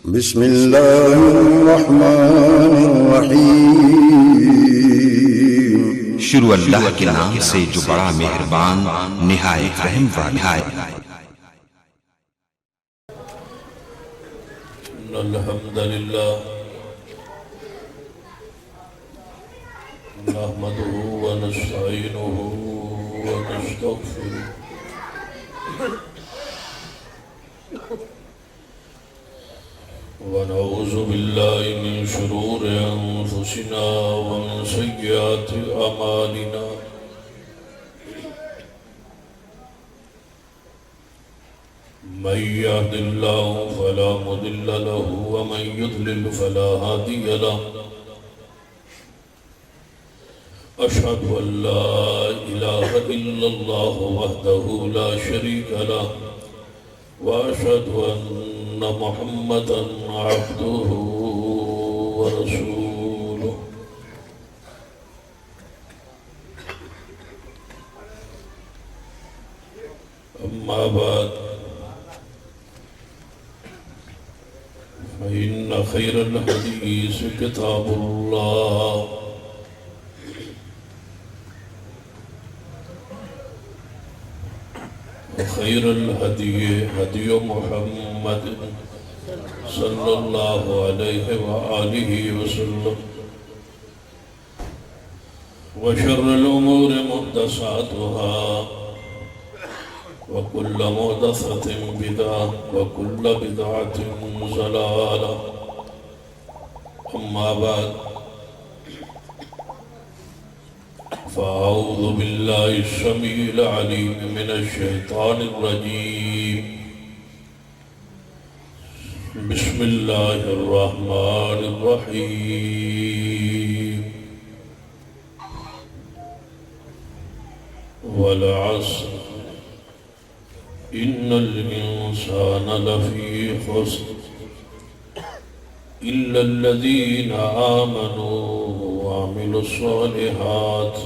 بسم اللہ الرحمن الرحیم۔ شروع اللہ کے نام سے جو بڑا مہربان نہایت رحم والا ہے۔ الحمد للہ نحمده ونستعینه ونستغفره ونعوذ بالله من شرور أنفسنا ومن سيئات أعمالنا من يهد الله فلا مضل له ومن يضلل فلا هادي له أشهد أن لا إله إلا الله وحده لا شريك له وأشهد أن محمدا عبده ورسوله أما بعد فإن خير الحديث كتاب الله وخير الهدي هدي محمد صلى الله عليه وآله وسلم وشر الأمور محدثاتها وكل محدثة بدعة وكل بدعة ضلالة أما بعد فأعوذ بالله السميع العليم من الشيطان الرجيم بسم الله الرحمن الرحيم والعصر إن الإنسان لفي خسر إلا الذين آمنوا وعملوا الصالحات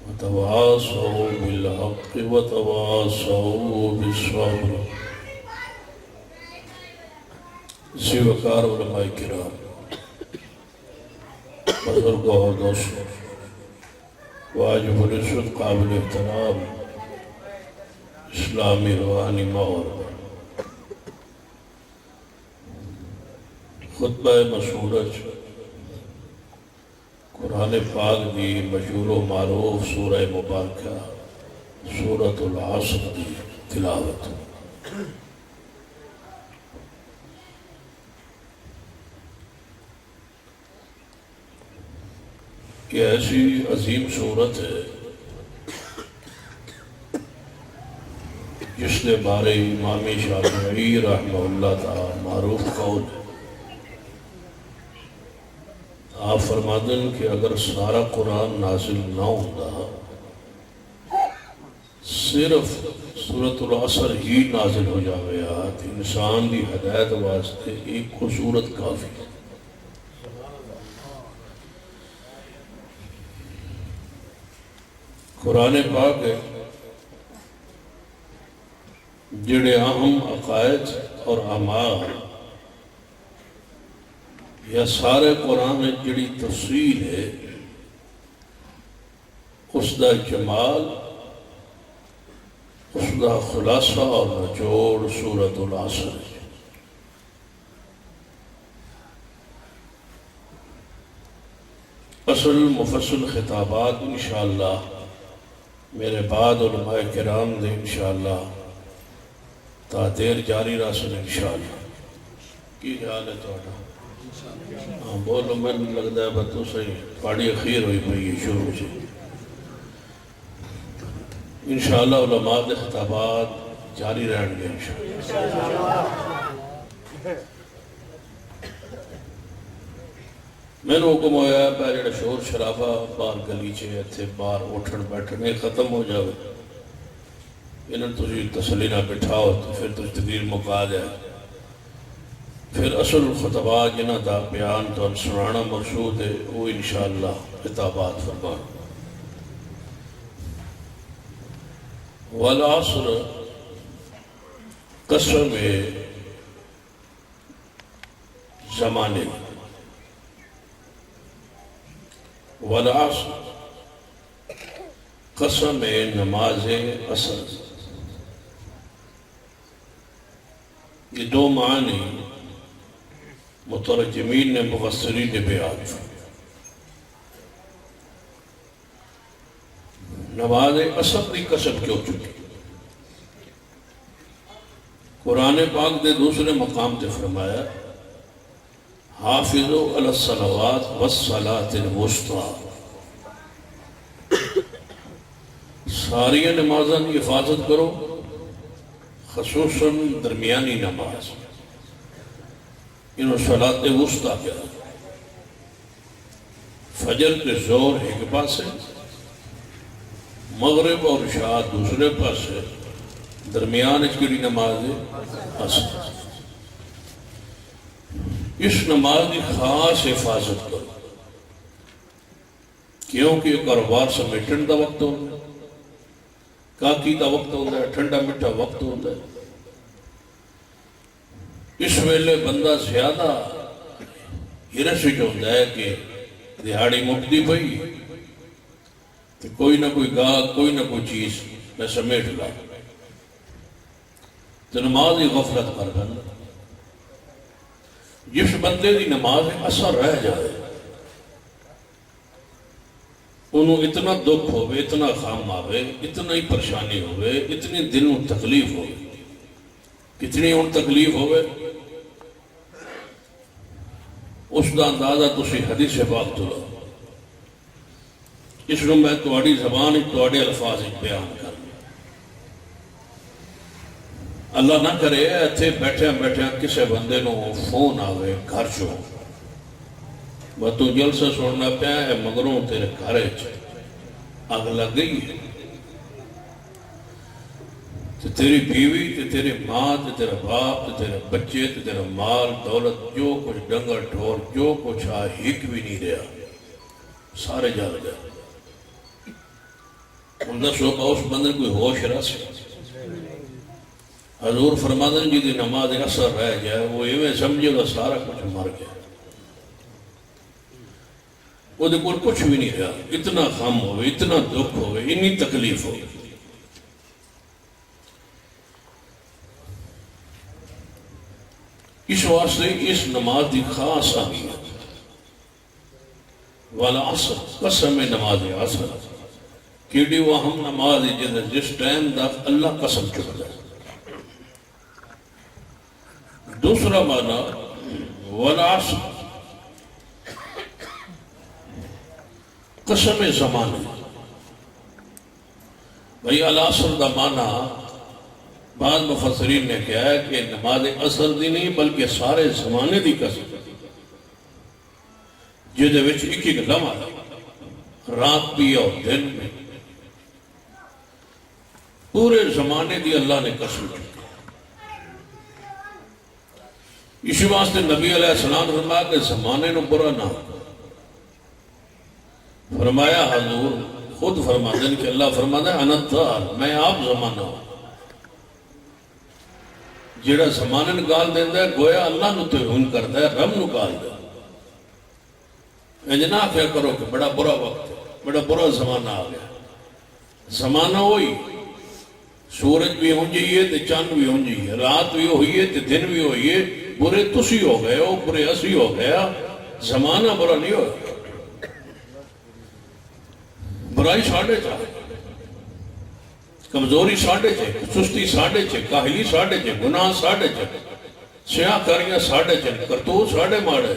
وتواصوا بالحق وتواصوا بالصبر۔ اسی وقار علماء کرام، بزرگوں اور دوستوں، واجب العزت قابل احترام اسلامی روحانی ماحول، خطبہ مسعودہ قرآن پاک دی مشہور و معروف سورہ مبارکہ سورۃ العصر دی تلاوت۔ یہ ایسی عظیم سورت ہے جس نے بارے امام شافعی رحمہ اللہ تعالی معروف قول ہے۔ آپ فرمادن کہ اگر سارا قرآن نازل نہ ہوتا، صرف سورۃ العصر ہی نازل ہو جاوے تو انسان دی ہدایت واسطے ایک کو سورت کافی ہے۔ قرآن پاک ہے جڑے اہم عقائد اور اعمال یا سارے قرآن میں جڑی تفصیل ہے اس دا جمال، اس دا خلاصہ اور نچوڑ سورۃ العصر ہے۔ اصل مفصل خطابات انشاءاللہ میرے بعد علماء کرام دے انشاءاللہ تا دیر جاری راسل انشاءاللہ۔ کی خیال ہے توڑا؟ ہاں بولو، میں لگتا ہے باتوں صحیح پاڑی اخیر ہوئی پئی شروع سے۔ انشاءاللہ علماء دے خطابات جاری رہن گے انشاءاللہ۔ میں نے حکم ہویا ہے پہلے شور شرابہ باہر گلیچے اتھے باہر اٹھن بیٹھنے ختم ہو جاوے، انہوں تجھے تسلی نہ بٹھاؤ تو پھر تجھ تقریر مکا جائے، پھر اصل خطبہ جنہ دا بیان تو سنانا مرشود ہے وہ انشاءاللہ خطابات فرمان۔ والعصر قسم ہے زمانے میں. والعصر قسم نماز عصر. یہ دو معنی مترجمین نے مفسرین نے بیان کی. نماز عصر کی قسم کیوں چکی؟ قرآن پاک دے دوسرے مقام تے فرمایا حافظوا علی الصلوات والصلاۃ الوسطی. ساری نمازاں کی حفاظت کرو، خصوصاً درمیانی نماز. انہوں صلاۃ وسطی کیا، فجر کے زور ایک پاسے، مغرب اور عشاء دوسرے پاسے، درمیان کی نماز عصر. اس نماز کی خاص حفاظت کرو، کیونکہ کاروبار سمیٹن کا وقت ہوتا ہے، کاکی کا وقت ہوتا ہے، ٹھنڈا میٹھا وقت ہوتا ہے. اس ویلے بندہ زیادہ ہرس ہوتا ہے کہ دہاڑی مکتی پئی تو کوئی نہ کوئی گاہ، کوئی نہ کوئی چیز میں سمیٹ لا، تو نماز ہی غفلت کر گا. جس بندے دی نماز اثر رہ جائے انہوں اتنا دکھ ہوئے، اتنا خام آوے، اتنا ہی پریشانی ہوئے، اتنی دل میں تکلیف ہوئے. کتنی ان تکلیف ہوئے اس کا اندازہ تسی حدیث پاک تو لو. اس میں میں تواڈی زبان تواڈے الفاظ بیان کر. اللہ نہ کرے ایتھے بیٹھے بیٹھے کسے بندے نو فون آوے گھر چو، وہ تو جلسہ سننا پیا ہے مگروں تیرے گھر اگ لگ گئی ہے، تو تیری بیوی، تو تیری ماں، تو تیرا باپ، تو تیرے بچے، تو تیرا مال دولت، جو کچھ ڈنگر ڈھور جو کچھ ہک بھی نہیں رہا، سارے جل گئے. ان دسو اس بندے کوئی ہوش رس؟ حضور فرماتے ہیں جی نماز اثر رہ جائے وہ ایویں سمجھے گا سارا کچھ مر گیا، وہ کچھ بھی نہیں رہا. اتنا غم ہوئے، اتنا دکھ ہوئے، اتنی تکلیف ہوئے. اس واسطے اس نماز کی خاص اہمیت. والعصر قسم نماز عصر کیڑی وہ ہم نماز جس ٹائم دا اللہ قسم چکتا ہے. دوسرا معنی والعصر قسم زمانے. بھئی العصر دا معنی بعض مفسرین نے کہا ہے کہ نماز عصر دی نہیں بلکہ سارے زمانے دی قسم جہدے وچ ایک لمحہ رات بھی اور دن میں پورے زمانے دی اللہ نے قسم چکی. اسی واسطے نبی علیہ السلام فرمایا کہ زمانے نو برا نہ ہو. فرمایا حضور خود فرماتے ہیں کہ اللہ فرماتا ہے انا الدار، میں آپ زمانہ ہوں. جیڑا زمانے نو گال دیندہ ہے گویا اللہ نو تو ہون کرتا ہے، رب نو گال دے. انجنا کیا کرو کہ بڑا برا وقت ہے، بڑا برا زمانہ آ گیا. زمانہ ہوئی سورج بھی ہوں جائیے تو چاند بھی ہوں جائیے، رات بھی ہوئی ہے تو دن بھی ہوئی ہے. برے تسی ہو گئے ہو، برے اسی ہو گیا، زمانہ برا نہیں ہو. برائی ساڑھے چاہے، کمزوری ساڑھے چھے، سستی ساڑھے چھے، کاہلی ساڑھے چھے، گناہ ساڑھے چھے، سیاہ کاریاں ساڑھے چھے، کرتوت ساڑھے ماڑے.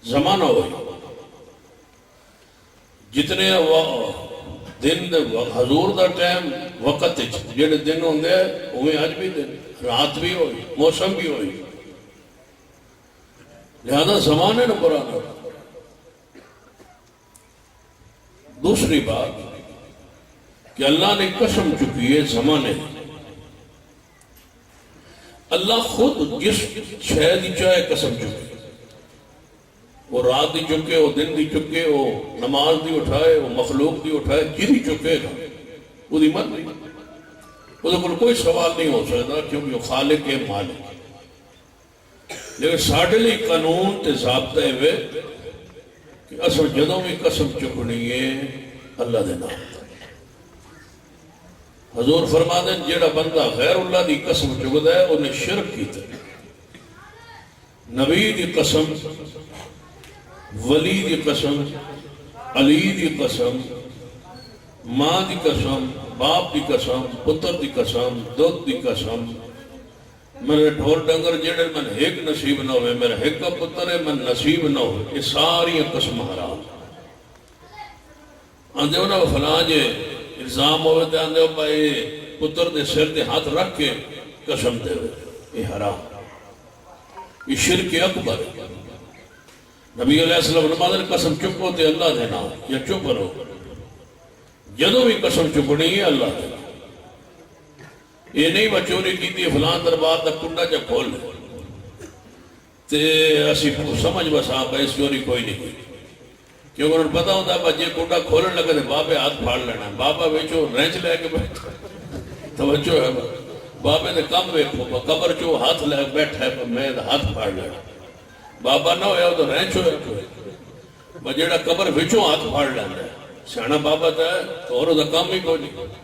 زمانہ ہوئی جتنے دن حضور دا ٹائم وقت جڑے دن ہوندے ہیں اوہیں آج بھی دن، رات بھی ہوئی، موسم بھی ہوئی. لہذا زمانے نہ برا نہ. دوسری بات کہ اللہ نے قسم چکی ہے زمانے. اللہ خود جس شے دی چاہے قسم چکے، وہ رات دی چکے، وہ دن دی چکے، وہ نماز دی اٹھائے، وہ مخلوق دی اٹھائے، جی چکے گا وہ دی مت نہیں. وہ کوئی سوال نہیں ہو سکتا کیونکہ وہ خالق ہے، مالک. لیکن ساڈے لیے قانون تے ضابطے ہوئے کہ اصل جدوں بھی قسم چکنی ہے اللہ دے نام حضور فرما دیں جیڑا بندہ غیر اللہ دی قسم چکدا ہے انہیں شرک کیتا ہے نبی دی قسم ولی دی قسم علی دی قسم ماں دی قسم باپ دی قسم پتر دی قسم دودھ دی قسم میرے ڈھول ڈنگر جڑے من ایک نصیب نہ ہوئے میرا ایک پتر ہے من نصیب نہ ہوئے یہ ساری قسم حرام آندے ہو نا فلاں جے الزام ہوئے تے آندے ہو بھائی پتر دے سر دے ہاتھ رکھ کے قسم دے ہوئے یہ حرام یہ شرک اکبر ہے نبی علیہ السلام نمازن قسم چکو تے اللہ دے نام یا چپ رہو جدو بھی قسم چکنی ہے اللہ دے نام یہ نہیں وہ چوری کی فلان دربار دا کنڈا جا کھول لے تے اسی سمجھ بس آپ اس چوری کوئی نہیں کوئی کیونکہ انہوں نے پتا ہوتا ہے جی کنڈا کھولن لگے تو بابے ہاتھ پھاڑ لینا بابا ویچو رینچ لے کے بیٹھا توجہ ہے بابے نے کم ویکھو قبر چو ہاتھ لے بیٹھا ہے میں ہاتھ پھاڑ لینا بابا نہ ہویا تو رینچ ہویا کوئی جیڑا قبر ویچو ہاتھ پھاڑ لینا ہے سیانا بابا تا ہے تو اور دا کام ہی کوئی نہیں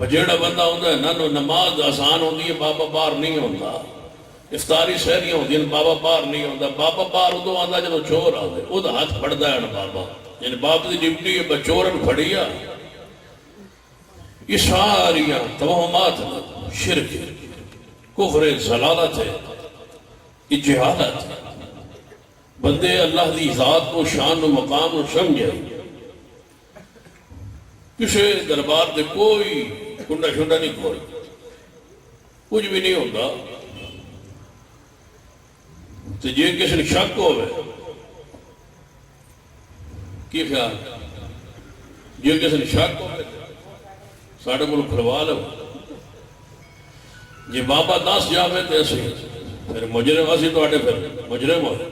جیڑا بندہ ہوتا ہے نہ نماز آسان ہوتی ہے بابا باہر نہیں ہوتا افطاری سہریاں ہوتی ہیں بابا باہر نہیں ہوتا بابا باہر ادو آتا جب چور آتے وہ تو ہاتھ پھڑتا ہے نا بابا یعنی باپ کی ڈیوٹی ہے چورن پھڑی آ یہ ساریاں توہمات شرک کفر ضلالت ہے یہ جہالت ہے بندے اللہ دی ذات کو شان و مقام و سمجھے کسی دربار دے کوئی کنڈا شنڈا نہیں کھول کچھ بھی نہیں ہوتا تو جی کسی نے شک ہوئے کی خیال جی کسی نے شک ہوئے ساڑھے کو کھلوا لو جی بابا دس جاوے تو ایسے پھر مجرم اسی تو آٹے پھر مجرم ہوئے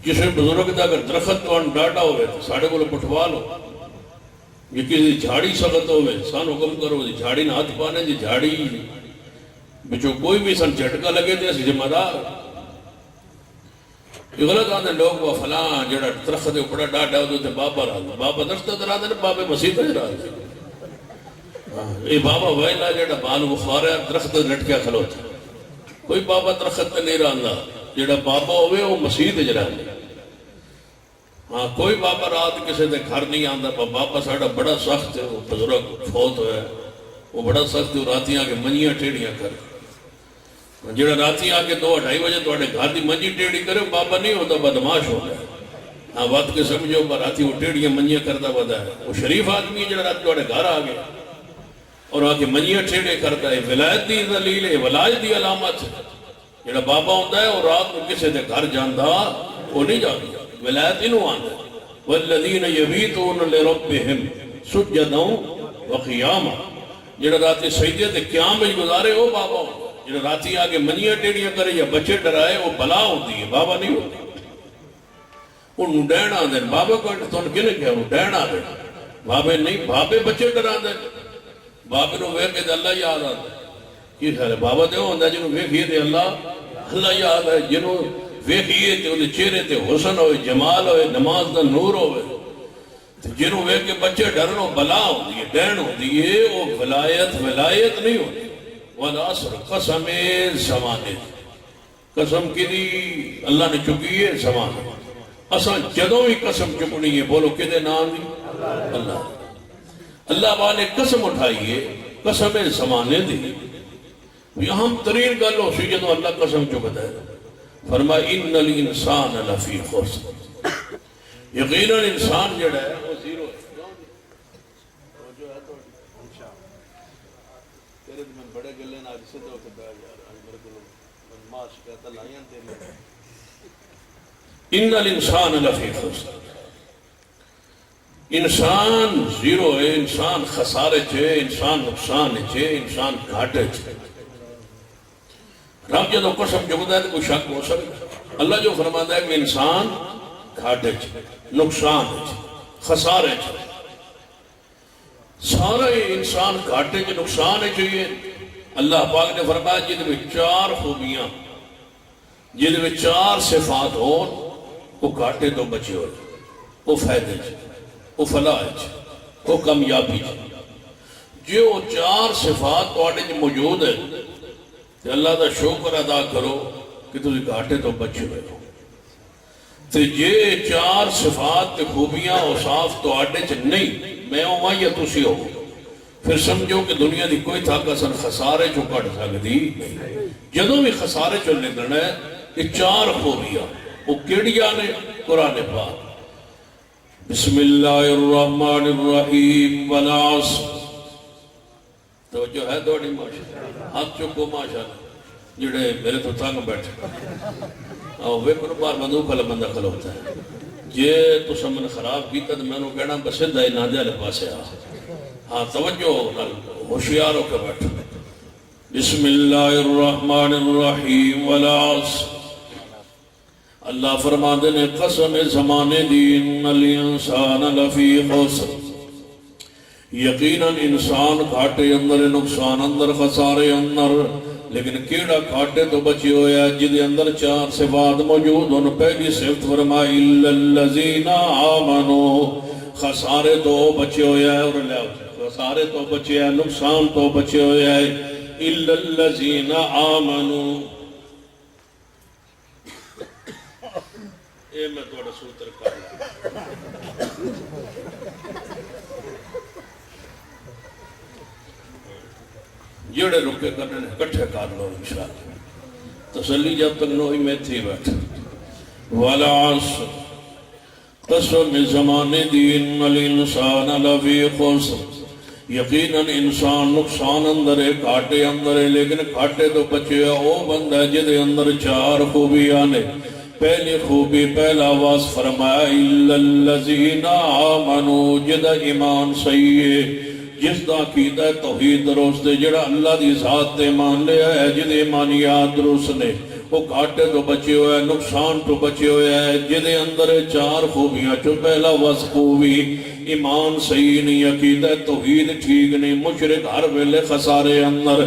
کسی بزرگ دا اگر درخت تو ڈاٹا ہوئے تو ساڑھے کو پٹھوا لو یہ کسی جھاڑی سخت ہوئے سان حکم کرو جی جھاڑی نہ ہاتھ پانے جی جھاڑی بچو کوئی بھی سن جھٹکا لگے تھے اسی ذمہ دار یہ غلط آنے لوگ وہ فلاں جڑا درخت اپڑا ڈاٹا ہوتے تھے بابا رہا بابا درخت درا دے بابا مسیح تج رہا دے یہ بابا ویلا جڑا بال بخار ہے درخت لٹکیا کھلوتا کوئی بابا درخت نہیں رہا جڑا بابا ہوئے وہ مسیح تج رہا دے ہاں کوئی بابا رات کسی دے گھر نہیں آتا بابا ساڑا بڑا سخت ہے وہ بزرگ فوت ہوا ہے وہ بڑا سخت ہے وہ راتی آکے منجیاں ٹیڑیاں کر جڑا راتی آکے 2-2:30 بجے توڑے گھر دی منجی ٹیڑی کرے بابا نہیں ہوتا بدماش ہو گیا ہاں بات کے سمجھو راتی وہ ٹیڑیاں منجیاں کرتا بدا ہے وہ شریف آدمی ہے جڑا رات توڑے گھر آ گیا اور آکے منجیاں ٹیڑے کرتا ہے ولایت دی دلیل ہے ولایت دی علامت ہے جڑا بابا ہوتا ہے اور رات کو کسی دے گھر جاندہ وہ نہیں جاتا ولایت انہوں آنے والذین یبیتون لربہم سجدوں وقیاما جڑا راتی سجدے تے قیام میں گزارے وہ بابا ہوں جڑا راتی آگے منیاں ٹیڑیاں کرے یا بچے ڈرائے وہ بلا ہوتی ہے بابا نہیں ہوتی انہوں ڈین آن دیں بابا کو انتون کنے کہا انہوں ڈین آن دیں بابے نہیں بابے بچے ڈران دیں بابے نو ویکھے دے اللہ یاد آن دیں کی خیال ہے بابا دے ہوں دے جنہوں ویکھیے دے اللہ یاد ہے جنہوں ویکھیے تے انہیں چہرے تے حسن ہوئے جمال ہوئے نماز دا نور ہوئے جنہوں ویکھ کے بچے ڈرنو بلا ہوتی ہے ڈین ہوتی ہے وہ ولایت نہیں ہوتی والعصر قسم زمانے قسم کی دی اللہ نے چکی ہے زمانے اصلا جدوں ہی قسم چکنی ہے بولو کدے نام دی اللہ والے قسم اٹھائیے قسم زمانے دی یہاں ترین گل ہو سی جدوں اللہ قسم چکتا ہے فرما ان الانسان لفی خسر یقینا انسان جڑا ہے وہ زیرو ہے تیرے میں بڑے گلے نہ جسے تو کہ بیٹھ جا رہا میرے کو بدماش کہتا لائیں تیرے ان الانسان لفی خسر انسان زیرو ہے انسان خسارے چھے انسان نقصان چھے انسان گھاٹے چھے رب جدو قسم چکتا ہے تو کوئی شک ہو سکتا اللہ جو فرماتا ہے کہ انسان گھاٹے چھے نقصان چھے خسارے چھے سارا انسان گھاٹے چھے نقصان ہے چاہیے اللہ پاک نے فرمایا جن میں 4 خوبیاں، جن میں 4 صفات ہو، وہ گھاٹے تو بچے ہو، وہ فائدے چ، وہ فلاح چ، وہ کامیابی چ۔ جو 4 صفات تواڈے وچ موجود ہے تے اللہ دا شکر ادا کرو کہ تسی گھاٹے تو بچے ہوئے ہو۔ تے یہ 4 صفات تے خوبیاں اوصاف تواڈے چ نہیں، میں ہوں یا تسی ہو، پھر سمجھو کہ دنیا دی کوئی طاقت سن خسارے چو کٹ سکتی نہیں۔ جدوں بھی خسارے چو نکلنا ہے یہ 4 خوبیاں، وہ کیڑیاں نے؟ قرآن پاک بسم اللہ الرحمن الرحیم والعصر، توجہ ہے دوڑی ماشاءاللہ، ہاتھ چکو ماشاءاللہ جڑے میرے تو تنگ بیٹھے اور ویکھو بار مندو کھلا بندہ کھلوتا ہے، جے تو سمن خراب کیتا تو میں نے کہنا بس دائی نہ دے لے پاسے آ۔ ہاں توجہ ہوشیار ہو کے بیٹھو۔ بسم اللہ الرحمن الرحیم والعصر، اللہ فرماتے نے قسم زمانے دی ان الانسان لفی خسر، یقیناً انسان گھاٹے اندر، نقصان اندر، خسارے اندر، لیکن کیڑا گھاٹے تو بچے ہویا جدے اندر 4 صفات موجود ان۔ پہلی صفت فرمائی الا الذین آمنوا، خسارے تو بچے ہویا ہے، اور خسارے تو بچے ہیں، نقصان تو بچے ہویا ہے، الا الذین آمنوا۔ اے میں توڑا سوتر کر لوں، جڑے رکے کرنے کٹھے کر لو انشاءاللہ، تسلی جب تک نہ ہوئی میں تھی بیٹھ۔ والعصر، قسم زمانے دی ان الانسان لفی خسر، یقیناً انسان نقصان اندر ہے، گھاٹے اندر ہے، لیکن گھاٹے تو بچے او بندہ جدے اندر 4 خوبیاں نے۔ پہلی خوبی، پہلا وصف فرمایا الا الذین آمنوا، جدا ایمان صحیح ہے، جس دا عقیدہ توحید درست ہے، جڑا اللہ دی ذات تے مان لیا ہے، جدے ایمانیات درست نے، وہ گھاٹے تو بچے ہوئے، نقصان تو بچے ہوئے ہے، جدے اندر 4 خوبیاں چو پہلا وصف خوبی ایمان صحیح نہیں، عقیدہ توحید ٹھیک نہیں، مشرک ہر ویلے خسارے اندر،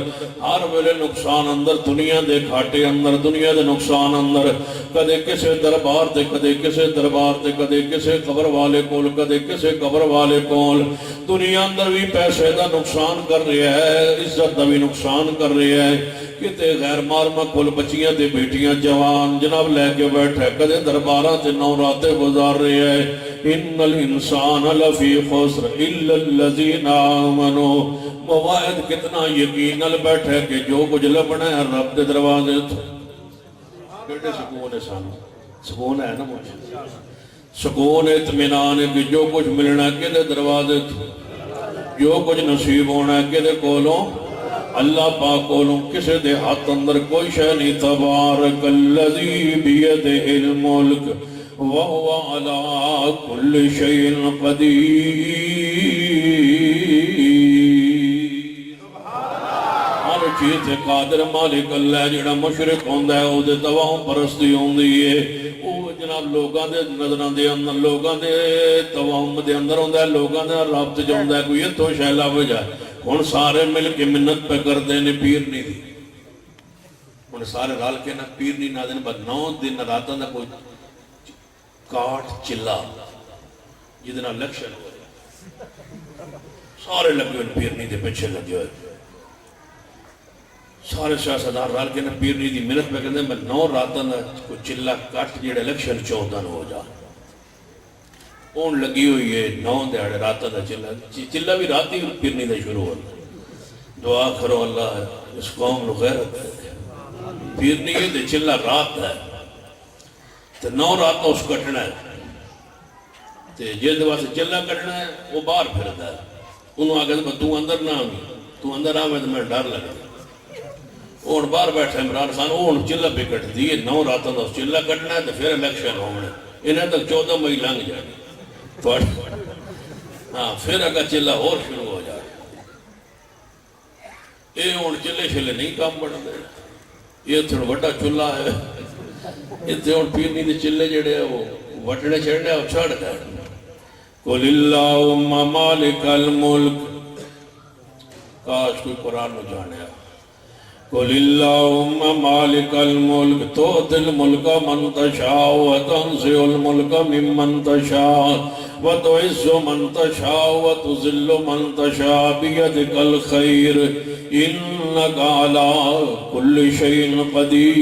ہر ویلے نقصان اندر، دنیا دے گھاٹے اندر، دنیا دے نقصان اندر، کدے کسے دربار تے، کدے کسے دربار تے، کدے کسے قبر والے کول، کدے کسے قبر والے کول، دنیا اندر بھی پیسے دا نقصان کر رہا ہے، عزت دا بھی نقصان کر رہا ہے، کتے غیر مارما کول بچیاں تے بیٹیاں جوان جناب لے کے بیٹھے، کدے درباراں تے 9 راتیں گزار رہے ہیں۔ ان الانسان لفی خسر الا الذین آمنوا، مواعد کتنا یقین نال بیٹھے کہ جو کچھ لبنا ہے رب دے دروازے تو۔ بیٹے سکون ہے، سانو سکون ہے نا، مجھے سکون اطمینان ہے کہ جو کچھ ملنا ہے کہ دے دروازے تو، جو کچھ نصیب ہونا ہے کہ دے کولوں، اللہ پاک کولوں، کسے دے ہاتھ اندر کوئی شے نہیں۔ تبارک الذی بیدہ الملک وَهُوَ عَلَىٰ كُلِّ شَيْءٍ قَدِيرٌ، ہر چیز سے قادر مالک اللہ جڑا مشرک ہوندہ ہے، وہ دے تواؤں پرستی ہوندی ہے، وہ جناب لوگاں دے نظران دے اندر، لوگاں دے تواؤں دے اندر ہوندہ ہے، لوگاں دے رابط جو ہوندہ ہے، کوئی یہ تو شہلہ بجائے، ان سارے مل کے منت پہ کر دینے پیر نہیں دی، ان سارے رال کے نا پیر نہیں نہ دینے، بس 9 دن راتاں دا کوئی کاٹ چلا جتنا الیکشن ہو رہا، سارے لگے ہوئے پیرنی دے پیچھے لگے ہوئے، سارے سیاستدار رال کے نا پیرنی دی منت پہ کہتے ہیں میں 9 راتاں دا کوئی چلا کاٹ جیڑا الیکشن 14 ہو جا، اون لگی ہوئی ہے 9 دیڑے راتاں دا چلا بھی راتی پیرنی دے شروع ہو رہا۔ دعا کرو اللہ اس قوم نو غیرت ہے، پیرنی دے چلا رات ہے تو 9 رات اس کٹنا ہے، تو جلد واسے چلا کٹنا ہے وہ باہر پھرتا ہے، انہوں آگے تو اندر نہ آگی، تو اندر آگے تو میں ڈر لگا، وہ باہر بیٹھا عمران خان، وہ چلا پہ کٹ دیئے 9 راتوں دا اس چلا کٹنا ہے تو پھر الیکشن ہونے، انہیں تک 14 مئی لنگ جائے، ہاں پھر اگر چلا اور شروع ہو جائے، یہ ہون چلے شلے نہیں کام بڑھا دے، یہ تھوڑا بڑا چلا ہے، اتنے ہون پیرنی دے چلے جڑے ہیں وہ وٹنے چھڑنے اور چھڑ گئے۔ قُلِ اللَّهُمَّ مَالِكَ الْمُلْكِ، کاش کوئی قرآن نو جانے قل اللہم مالک الملک تؤتی الملک من تشاء وتنزع الملک ممن تشاء وتعز من تشاء وتذل من تشاء بیدک الخیر انک علی کل شیء قدیر۔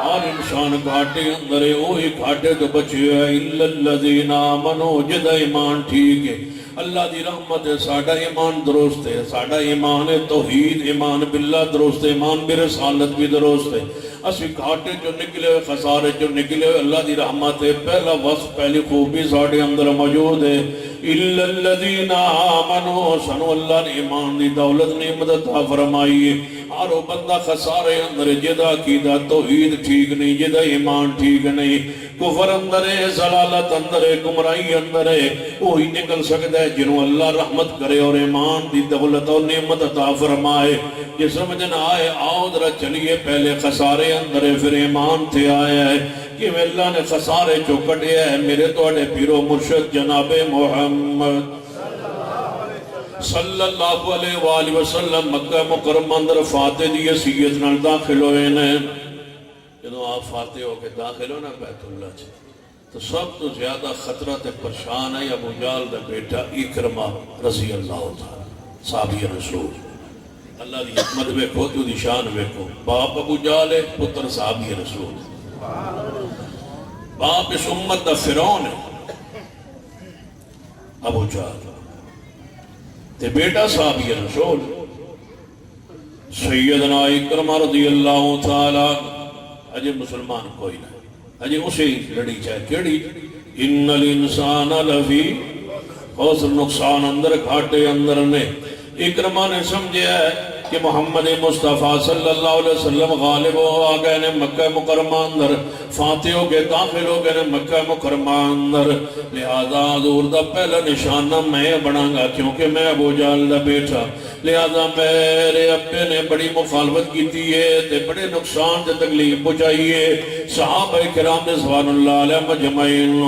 اور انسان گھاٹے اندر ہے، وہی گھاٹے تو بچے ہے، الا الذین آمنوا جد ایمان ٹھیک ہے، اللہ دی رحمت ہے، ساڑھا ایمان درست ہے، ساڑھا ایمان ہے توحید، ایمان باللہ درست ہے، ایمان برسالت بھی درست ہے، اسی گھاٹے جو نکلے ہوئے، خسارے جو نکلے ہوئے، اللہ دی رحمت ہے، پہلا وصف پہلی خوبی ساڑھے اندر موجود ہے، اِلَّا الَّذِينَ آمَنُوا سنو اللہ نے ایمان دی دولت نعمت عطا فرمائی ہے، اور وہ بندہ خسارے اندر جدا عقیدہ توحید ٹھیک نہیں، جدا ایمان ٹھیک نہیں، کفر اندر ہے، ضلالت اندر ہے، گمراہی اندر ہے، وہی نکل سکتا ہے جنہوں اللہ رحمت کرے اور ایمان دی دولت اور نعمت عطا فرمائے۔ یہ سمجھنا آئے آؤ ذرا چلیے، پہلے خسارے اندر ہے پھر ایمان تھے آیا ہے کہ اللہ نے خسارے جو کٹے ہے میرے توڑے پیرو مرشد جناب محمد صلی اللہ علیہ وآلہ وسلم مکہ مکرمہ اندر فاتح دی حیثیت نال داخل ہوئے نے۔ جدوں آپ فاتح ہو کے داخل ہو نا بیت اللہ سے تو سب تو زیادہ خطرہ تے پریشان ہے ابو جہل دا بیٹا اکرمہ رضی اللہ تعالی صحابی رسول، اللہ دی حکمت ویکھو تو دی شان ویکھو، باپ ابو جہل ہے، پتر صحابی رسول، باپ اس امت دا فرعون ہے ابو جہل، تے بیٹا صحابی رسول سیدنا اکرمہ رضی اللہ تعالی۔ اجے مسلمان کوئی نہ، اجے اسے لڑی چاہے کیڑی، ان الانسان لفی خسر، نقصان اندر گھاٹے اندر نے۔ اکرمہ نے سمجھے ہے کہ محمد مصطفیٰ صلی اللہ علیہ وسلم غالب ہو آگئے نے مکہ مکرمہ اندر، فاتح ہو کے داخل ہو گئے نے مکہ مکرمہ اندر، لہذا حضور دا پہلا نشانہ میں بڑھاں گا کیونکہ میں ابو جہل دا بیٹا، لہذا میرے ابے نے بڑی مخالفت کیتی ہے تے بڑے نقصان تے تکلیف پہنچائیے صحابہ کرام رضوان اللہ علیہ مجمعین،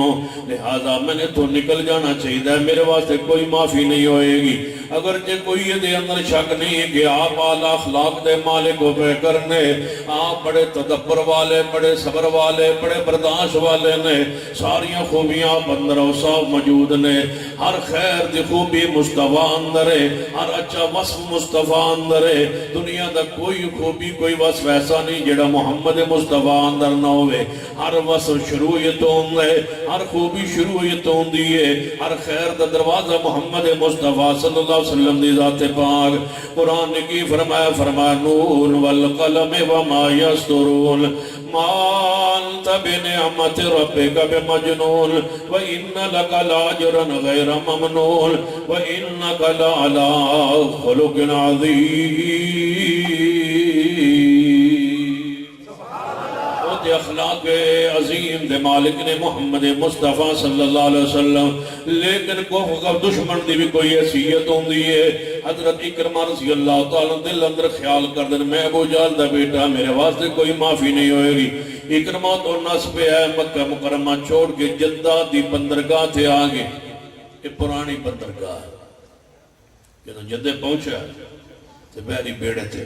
لہذا میں نے تو نکل جانا چاہیے، میرے واسطے کوئی معافی نہیں ہوئے گی۔ اگرچہ کوئی یہ دے اندر شک نہیں ہے کہ آپ اعلیٰ اخلاق دے مالک ہو بے کرنے، آپ بڑے تدبر والے، بڑے صبر والے، بڑے برداشت والے نے، ساریاں خوبیاں آپ اندر اوصاف موجود نے، ہر خیر دی خوبی مصطفیٰ اندر ہے، ہر اچھا وصف مصطفیٰ اندر ہے، دنیا دا کوئی خوبی کوئی وصف ایسا نہیں جڑا محمد مصطفیٰ اندر نہ ہوئے، ہر وصف شروعیتوں ہے، ہر خوبی شروعیتوں دیئے، ہر خیر دا دروازہ محمد مصطفیٰ صلی اللہ علیہ وسلم دی ذات پاک۔ قرآن نے کی فرمایا نون والقلم وما یسطرون ما انت بنعمت ربک بمجنون وإن لک لاجرا غیر ممنون وإنک لعلی خلق عظیم۔ اخلاق عظیم دے مالک نے محمد مصطفیٰ صلی اللہ علیہ وسلم، لیکن کفر دشمن دی بھی کوئی حیثیت ہوندی ہے۔ حضرت اکرمہ رضی اللہ تعالیٰ دل اندر خیال کر دیں میں ابو جہل دا بیٹا، میرے واسطے کوئی معافی نہیں ہوئے گی۔ اکرمہ تو نصب ہے مکہ مکرمہ چھوڑ کے جدہ دی بندرگاہ تھے آگے، یہ پرانی بندرگاہ ہے، جدہ جدے پہنچا تو بحری بیڑے تھے،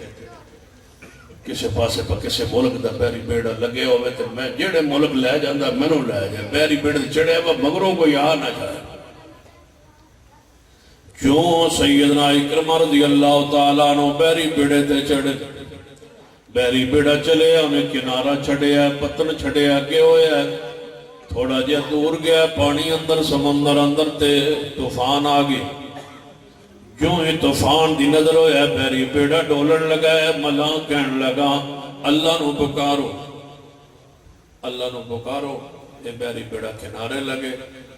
کسے پاسے پا کسے ملک دا بحری بیڑا لگے ہوئے تو میں جیڑے ملک لے جاندہ میں نو لے جائے، بحری بیڑے چڑھے وہ مگروں کو یہاں نہ جائے۔ کیوں سیدنا اکرمہ رضی اللہ تعالیٰ عنہ بحری بیڑے تے چڑھے، بحری بیڑا چلے ہمیں کنارہ چھڑے ہے، پتن چھڑے ہے، کہ ہوئے ہے تھوڑا جہاں دور گیا، پانی اندر سمندر اندر تے طوفان آگے، کیوں ہی طوفان دی نظر ہویا بحری بیڑا ڈولن لگا ہے، ملاں کہن لگا اللہ نو پکارو، اللہ نو پکارو، یہ بحری بیڑا کنارے لگے،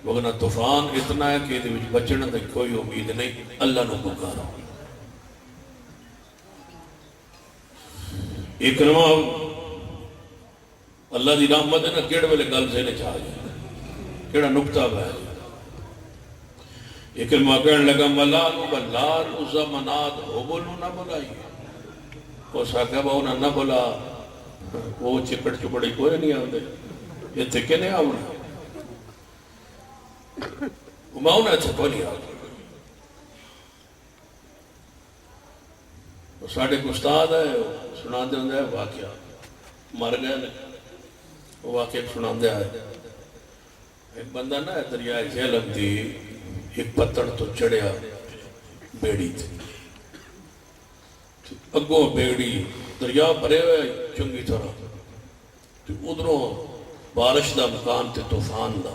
وگنا طوفان اتنا ہے کہ بچنے تک کوئی امید نہیں، اللہ نو پکارو۔ اکرمہ اللہ دی رحمت ہے نا، کیڑ ویلے گل سے نے چاہ جائے، کیڑا نکتہ بہ جائے۔ اکرمہ کہنے لگا ملالو بلالو زمنات ہوبلو نہ بلائیے، وہ ساکہ باؤنا نہ بلا، وہ چکڑ چکڑی کوئی نہیں آن دے، یہ تھکے نہیں آونا، وہ باؤنا چھکو نہیں آن دے۔ ساڈے کو استاد ہے سنا دے ہوں واقعہ مر گئے نے وہ واقعہ سنا دے ہے ایک بندہ نا دریائے جہلم دی ایک پتڑ تو چڑھیا بیڑی تھی اگوں بیڑی دریا بھرے ہوئے چنگی طرح ادھروں بارش دا مکان تے طوفان دا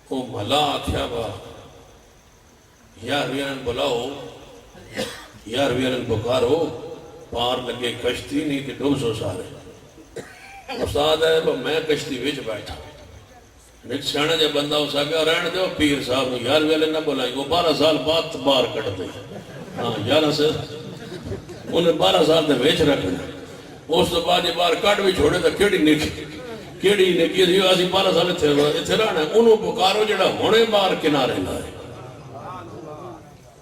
وہ ملا آکھیا با یار ویرن بلاؤ یار ویرن بکارو پار لگے کشتی نہیں کہ ڈوب سو سارے استاد ہے با میں کشتی وچ بیٹھا نیک سیانے جے بندہ ہو سکا رہن دے پیر صاحب یار ویرن نہ بلائیں وہ 12 سال بعد باہر کٹ دے ہاں یار سے انہیں 12 سال دے ویچ رکھنا اس تو بعد یہ باہر کٹ بھی چھوڑے تو کیڑی نیکی سی اسی 12 سال اتنے رہنا انہوں پکارو جڑا ہونے باہر کنارے لائے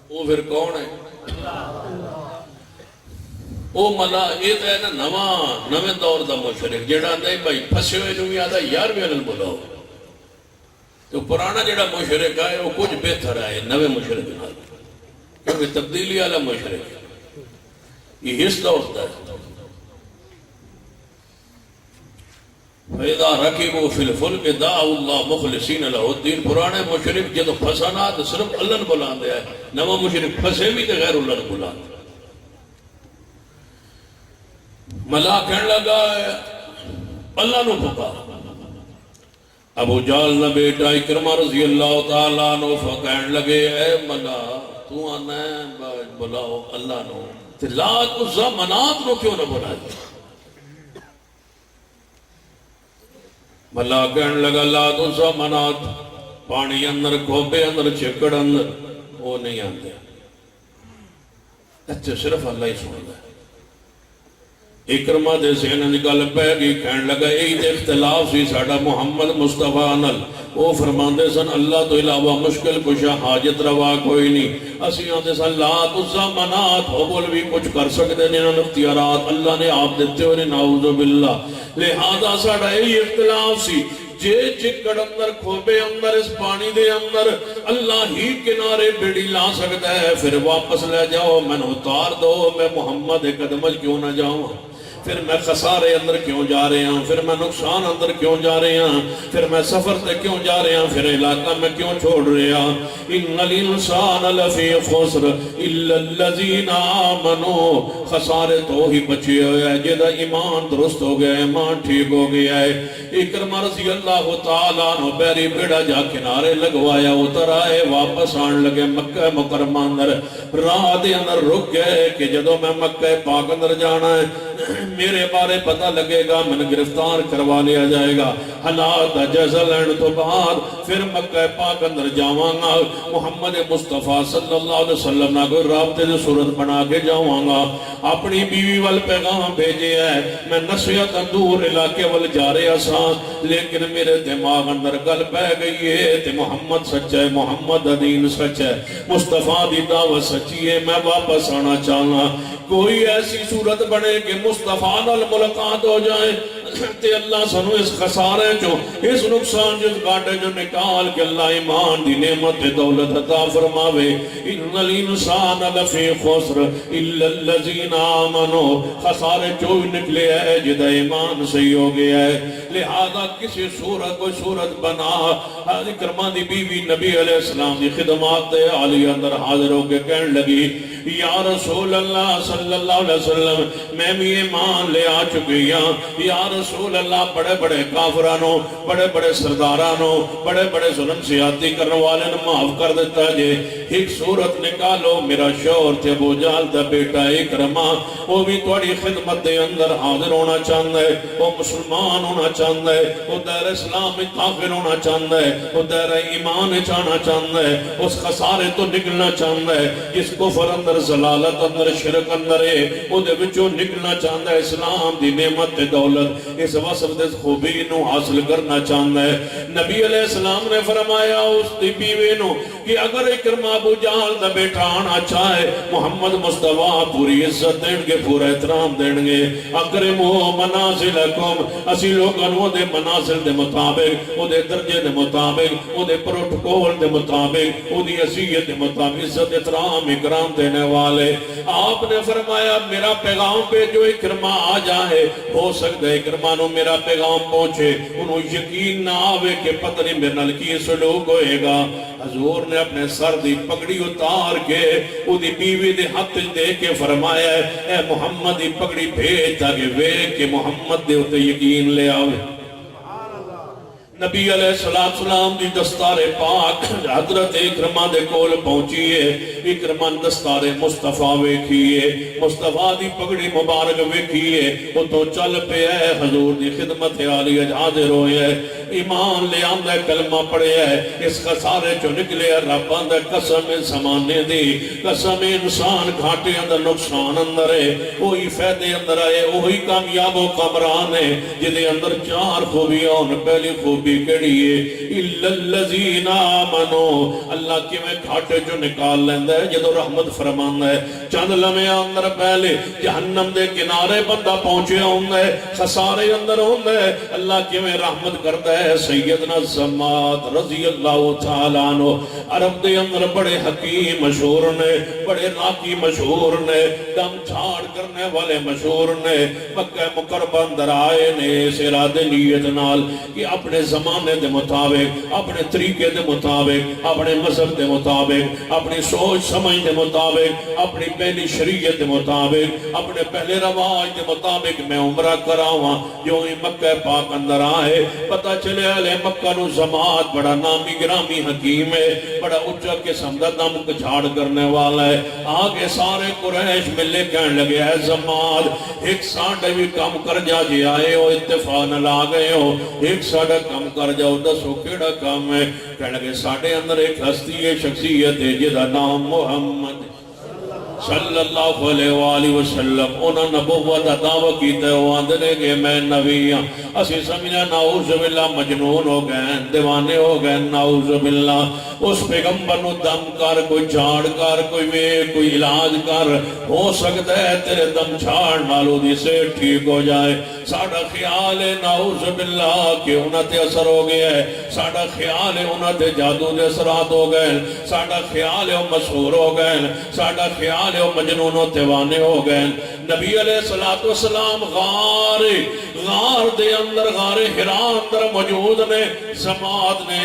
وہ پھر کون ہے وہ ملا یہ تو ہے نا نویں دور دا مشرک جڑا آتا ہے بھائی پھسے ہوئے نو بھی آتا یار بھی انہوں بلاؤ تو پرانا جڑا مشرک ہے وہ کچھ بہتر ہے نویں مشرک نال کیونکہ تبدیلی والا مشرک یہ حصہ ہوتا ہے فَإِذَا رَكِبُوا فِي الْفُلْكِ دَعَوُا اللَّهَ مُخْلِصِينَ لَهُ الدِّينَ پرانے مشرک جدو پھسانا تو صرف اللہ نے بلان دیا ہے نوہ مشرک پھسے بھی تو غیر اللہ نے بلان دیا ملا کہنے لگا اللہ نے پکارا ابو جال نہ بیٹا اکرمہ رضی اللہ تعالیٰ عنہ کہنے لگے اے ملا تو آنا ہے بلاؤ اللہ نے لات عزا منات نو کیوں نہ بلائی ملا کہنے لگا لات عزا منات پانی اندر کھوپے اندر چکڑ اندر وہ نہیں آتے اچھا صرف اللہ ہی سن ہے اکرمہ دے سینہ نکل پہ گئی کہنے لگا ایت اختلاف سی ساڑا محمد مصطفیٰ نل وہ فرماندے سن اللہ تو علاوہ مشکل کشا حاجت روا کوئی نہیں اسی آتے سن لات عزا منات حبول بھی کچھ کر سکتے نہیں اختیارات اللہ نے آپ دیتے ہوئے نعوذ باللہ لہذا ساڑا ایت اختلاف سی جے چکڑ اندر کھوبے اندر اس پانی دے اندر اللہ ہی کنارے بیڑی لا سکتا ہے پھر واپس لے جاؤ میں نے اتار دو میں محمد قدمج کیوں نہ جاؤں پھر میں خسارے اندر کیوں جا رہے ہیں پھر میں نقصان اندر کیوں جا رہے ہیں پھر میں سفر تے کیوں جا رہے ہیں پھر علاقہ میں کیوں چھوڑ رہے ہیں ان الانسان لفی خسر الا الذین آمنوا خسارے تو ہی بچے ہوئے ہیں جدہ ایمان درست ہو گیا ایمان ٹھیک ہو گیا ہے اکرمہ رضی اللہ تعالیٰ عنہ بیری بیڑا جا کنارے لگوایا اتر آئے واپس آن لگے مکہ مکرمہ اندر راہ دے اندر رک گئے کہ جدو میں مکہ پاک اندر جانا ہے میرے بارے پتہ لگے گا میں گرفتار کروا لیا جائے گا حالات جیسا لین تو بعد پھر مکہ پاک اندر جاواں گا محمد مصطفیٰ صلی اللہ علیہ وسلم نہ کوئی رابطے سے صورت بنا کے جاواں گا اپنی بیوی وال پیغام بھیجے ہے میں نصیحت دور علاقے وال جا رہے آسان لیکن میرے دماغ اندر گل پہ گئی ہے تے محمد سچ ہے محمد دین سچ ہے مصطفیٰ دی دعوت سچی ہے میں واپس آنا چاہنا کوئی ایسی صورت بنے کہ مصطفیٰ نال ملاقات ہو جائے تے اللہ سنو اس خسارے جو اس نقصان جس گاٹے جو نکال کے اللہ ایمان دی نعمت دولت عطا فرماوے ان الانسان لفی خسر الا الذین آمنوا خسارے جو نکلے ہے جدہ ایمان صحیح ہو گیا ہے لہذا کسی صورت کوئی صورت بنا اکرمہ دی بیوی نبی علیہ السلام دی خدمات علی اندر حاضر ہو کے کہنے لگی یا رسول اللہ صلی اللہ علیہ وسلم میں بھی ایمان لے آ چکی ہوں یا رسول اللہ بڑے بڑے کافرانوں بڑے بڑے سردارانوں بڑے بڑے ظلم سیاتی کرنے والے نے معاف کر دیتا ہے ایک صورت نکالو میرا شوہر تھے ابو جہل دا بیٹا اکرمہ وہ بھی تھوڑی خدمت دے اندر حاضر ہونا چاہتا ہے وہ مسلمان ہونا چاہتا ہے وہ دائر اسلام میں داخل ہونا چاہتا ہے وہ دائر ایمان چاہنا چاہتا ہے اس خسارے تو نکلنا چاہتا ہے جس کفر اندر ضلالت اندر شرک اندر ہے وہ دے وچوں نکلنا چاہتا ہے اسلام دی نعمت دولت اس وصف دے خوبی نو حاصل کرنا چاہتا ہے نبی علیہ السلام نے فرمایا اس دی بیوی نو کہ اگر اکرمہ ابو جہل دا بیٹا آنا چاہے محمد مصطفیٰ پوری عزت دیں گے پورا احترام دیں گے اکرمو منازلکم اسی لوگوں لوگوں وہ دے منازل دے مطابق وہ دے درجے دے مطابق وہ دے پروٹوکول دے مطابق وہ دی حیثیت دے مطابق عزت احترام اکرام دینے والے. آپ نے فرمایا میرا پیغام پہ جو اکرما آ جائے ہو سکتا ہے اکرما نو میرا پیغام پہنچے انہوں یقین نہ آوے کہ پتہ نہیں میرے نال کی سلوک ہوئے گا. حضور نے اپنے سر دی پگڑی اتار کے او دی بیوی دے ہاتھ دے کے فرمایا اے محمد دی پگڑی بھیج تاکہ ویکھ کہ محمد دے اوتے یقین لے آوے. نبی علیہ السلام دی دستار پاک حضرت اکرمہ دے کول پہنچیے. اکرمہ دستار مصطفیٰ ویکھیے مصطفیٰ دی پگڑی مبارک ویکھیے وہ تو چل پہ ہے حضور دی خدمت عالیہ حاضر ہوئے ایمان لے آندہ کلمہ پڑے ہے اس خسارے چو نکلے رب آندہ قسم زمانے دی قسم انسان گھاٹے اندر نقصان اندر ہے وہی فیدے اندر آئے وہی کامیاب و کامران ہے جدے اندر چار خوبیاں ان پہلی خوبی کڑیے اِلَّا الَّذِينَ آمَنُوا اللہ کی میں گھاٹے جو نکال لیندہ ہے جدو رحمت فرماندہ ہے. چند لمحے اندر پہلے جہنم دے کنارے بندہ پہنچے ہوندہ ہے خسارے اندر ہوندہ ہے اللہ کی میں رحمت کرتا ہے. سیدنا زماد رضی اللہ تعالیٰ عنہ عرب دے اندر بڑے حکیم مشہور نے بڑے راکی مشہور نے دم جھاڑ کرنے والے مشہور نے مکہ مکرمہ اندر آئے نے اس ارادے نیت نال کہ اپنے زمانے دے مطابق اپنے طریقے دے مطابق اپنے مذہب دے مطابق اپنی سوچ سمجھ دے مطابق اپنی پہلی شریعت دے مطابق اپنے پہلے رواج دے مطابق میں عمرہ کراواں. جو ہی مکہ پاک اندر آئے پتہ چلے اہل مکہ نو زماد بڑا نامی گرامی حکیم ہے بڑا اچھا قسم دا دم جھاڑ کرنے والا ہے. آگے سارے قریش ملے کہنے لگے اے زماد ایک ساڑھے بھی کم کر جا جی آئے ہو اتفاق نہ لا گئے ہو ایک ساڑھا کم کر جاؤ دسو کیڑا کام ہے. کہنے لگے ساڑھے اندر ایک ہستی ہے شخصیت ہے جدا نام محمد صلی اللہ علیہ وآلہ وسلم انہوں نبوت دعویٰ کیتا ہے وہ آندھنے کہ میں نبی ہوں اسی سمجھنا نعوذ باللہ مجنون ہو گئے دیوانے ہو گئے نعوذ باللہ. اس پیغمبر نو دم کر کوئی جھاڑ کر کوئی علاج کر ہو سکتا ہے تیرے دم جھاڑ نالو دی سے ٹھیک ہو جائے. ساڑھا خیال ہے نعوذ باللہ کہ انہوں تے اثر ہو گیا ہے ساڑھا خیال ہے انہوں تے جادو دے اثرات ہو گئے ساڑھا خیال ہے وہ مسحور ہو گئے ساڑھا خیال ہے وہ مجنون و دیوانے ہو گئے. نبی علیہ السلام غار دے اندر غار حرا اندر موجود نے زماد نے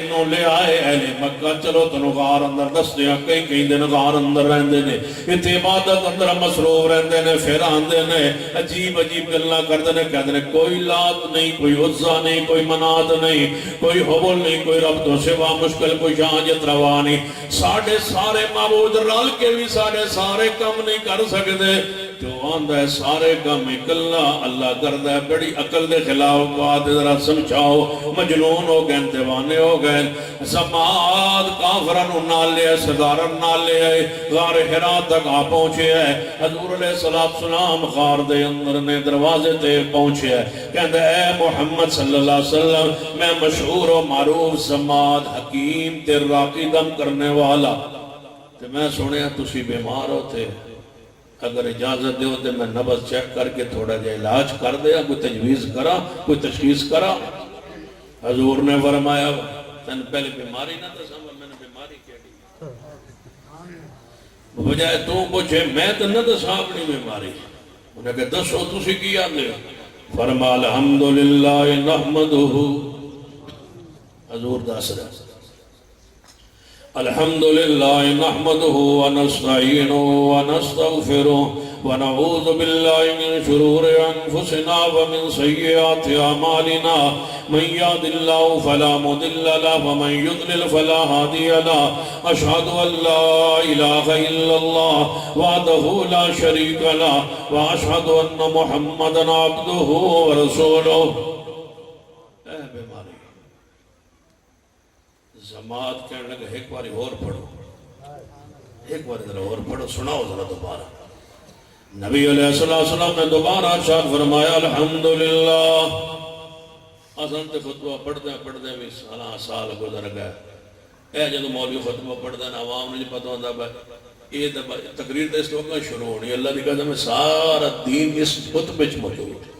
نو لے آئے اہل مکہ چلو تنو غار اندر دس دیا کئی دن غار اندر رہندے نے اتنے عبادت اندر مصروف رہندے نے پھر آندے نے عجیب گلنا کردے نے کہتے ہیں کوئی لات نہیں کوئی عزا نہیں کوئی منات نہیں کوئی حبل نہیں کوئی رب تو سوا مشکل کوئی شانجت روا نہیں ساڑھے سارے معبود رل کے بھی سارے کم نہیں کر سکتے. جو آندہ ہے سارے کم اکلا اللہ کردہ ہے بڑی عقل دے خلاف بات ذرا سمجھاؤ مجنون ہو گئے دیوانے ہو گئے. زماد کافرن نال لے سردارن نال لے آئے غار حرا تک آ پہنچے ہے حضور علیہ السلام غار دے اندر نے دروازے تے پہنچے ہے کہندے اے محمد صلی اللہ علیہ وسلم میں مشہور و معروف زماد حکیم تے راقی دم کرنے والا تے میں سنیا تسی بیمار ہوتے اگر اجازت دیو تے میں نبض چیک کر کے تھوڑا جا علاج کر دیا کوئی تجویز کرا کوئی تشخیص کرا. حضور نے فرمایا تن پہلے بیماری نہ تصور میں نے بیماری کیا بجائے تو پوچھے میں تو نہ دسا اپنی بیماری انہیں کہ دسو تسی کی آدھے فرما الحمدللہ نحمدہ حضور دس رہا الحمدللہ نحمده ونستعینه ونستغفره ونعوذ باللہ من شرور انفسنا ومن سیئات اعمالنا من یهد اللہ فلا مضل له ومن یضلل فلا هادی له اشہد ان لا الہ الا اللہ وحدہ لا شریک له واشہد ان محمدا عبدہ ورسولہ. اے بیماری زماد کہنے لگا ایک باری اور پڑھو ایک باری ذرا اور پڑھو سناؤ ذرا دوبارہ. نبی علیہ السلام نے دوبارہ ارشاد فرمایا الحمدللہ. اصل تے خطبہ پڑھتے بھی سال گزر گئے اے جدو مولوی خطبہ پڑھتے ہیں عوام نے پتہ ہوتا ہے یہ تقریر تو اس وقت شروع ہونی اللہ نے کہا میں سارا دین اس خطبے موجود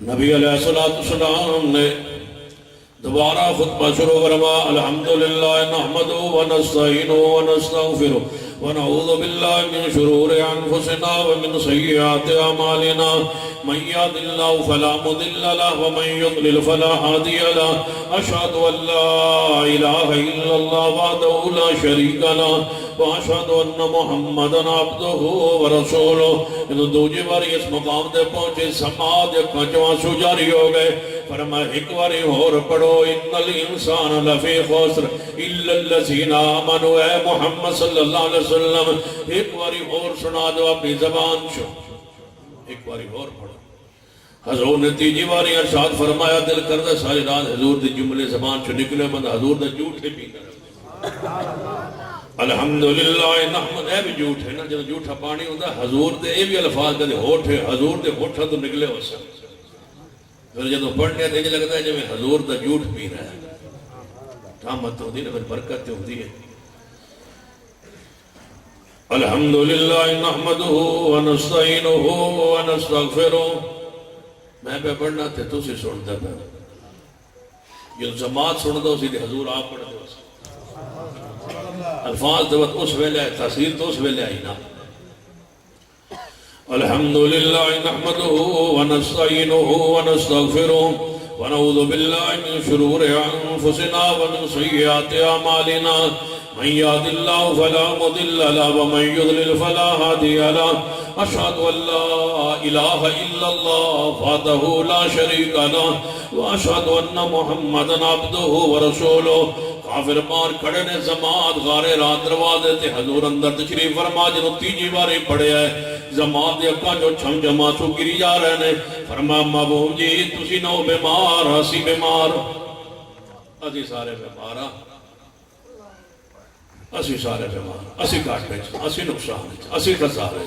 نبی علیہ السلام نے دوبارہ خطبہ شروع فرما الحمدللہ نحمدہ ونستعینہ ونستغفرہ ونعوذ باللہ من شرور انفسنا ومن سیئات اعمالنا من يهد الله فلا مضل له ومن يضلل فلا هادي له اشهد ان لا اله الا الله وحده لا شريك له واشهد ان محمدا عبده ورسوله ان دوجی باری اس مقام تے پہنچے سماعت کچواں سو جاری ہو گئے فرمایا ایک باری اور پڑھو ان الانسان لفی خسر الا الذین آمنوا اے محمد صلی اللہ علیہ وسلم ایک باری اور سنا دو اپنی زبان سے ایک باری اور پڑھو حضور نے تیجی باری ارشاد فرمایا دل کردہ ساری رات حضور دی جملے زبان سے نکلے بند حضور دا جھوٹے پی کر الحمدللہ نحمد اے بھی جھوٹ ہے نا جب جھوٹا پانی ہوتا ہے حضور دے اے بھی الفاظ دے ہوٹ ہے حضور دے ہوٹا تو نکلے ہو سکتے پھر جب پڑھنے دیکھ لگتا ہے جب حضور دا جھوٹ پی رہا ہے رحمت ہوتی ہے پھر برکت ہوتی ہے الحمدللہ نحمدہ ونستعینہ ونستغفرہ میں پہ پڑھنا تھے تو اسی سنتا پہ یہ جماعت سن دو اسی دے حضور آپ پڑھ دو الفاظ دوت اس ویلے ہے تاثیر تو اس ویلے آئی نا الحمدللہ نحمدہ ونستعینہ ونستغفرہ ونعوذ باللہ من شرور انفسنا ومن سیئات اعمالنا من يهد الله فلا مضل له ومن يضلل فلا هادي له اشهد ان لا اله الا الله وحده لا شريك له واشهد ان محمدا عبده ورسوله کافر مار کھڑے نے زماد غارے رات دروازے تے حضور اندر تشریف فرما جنوں تیجی باری پڑھے ہے زماد دے اکھاں جو چھم جما سو گری جا رہے نے فرمایا محبوب جی تسی نو بیمار اسی بیمار اسی سارے بیمار ہاں اسی سارے بیمار اسی گھاٹے اسی نقصان اسی خسارے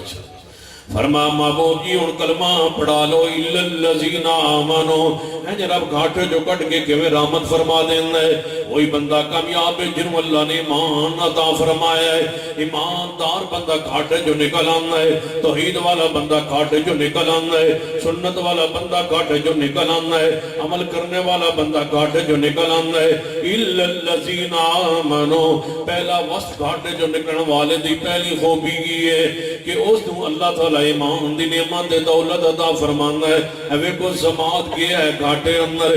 فرمایا محبوب جی ان کلمہ پڑھا لو الا الذین آمنوا ہے جناب گھاٹے جو کٹ کے کہ رحمت فرما دینا ہے وہی بندہ کامیاب ہے جنہوں اللہ نے ایمان عطا فرمایا ہے ایماندار بندہ گھاٹے جو نکل آنا ہے توحید والا بندہ گھاٹے جو نکل آنا ہے سنت والا بندہ گھاٹے جو نکل آنا ہے عمل کرنے والا بندہ گھاٹے جو نکل آنا ہے الا الذین آمنوا پہلا وسط گھاٹے جو نکلنے والے دی پہلی خوبی یہ ہے کہ اس دوں اللہ تعالیٰ ایمان دی نعمت دولت عطا فرمانا ہے اوے کو سماعت کیا ہے گھاٹے اندر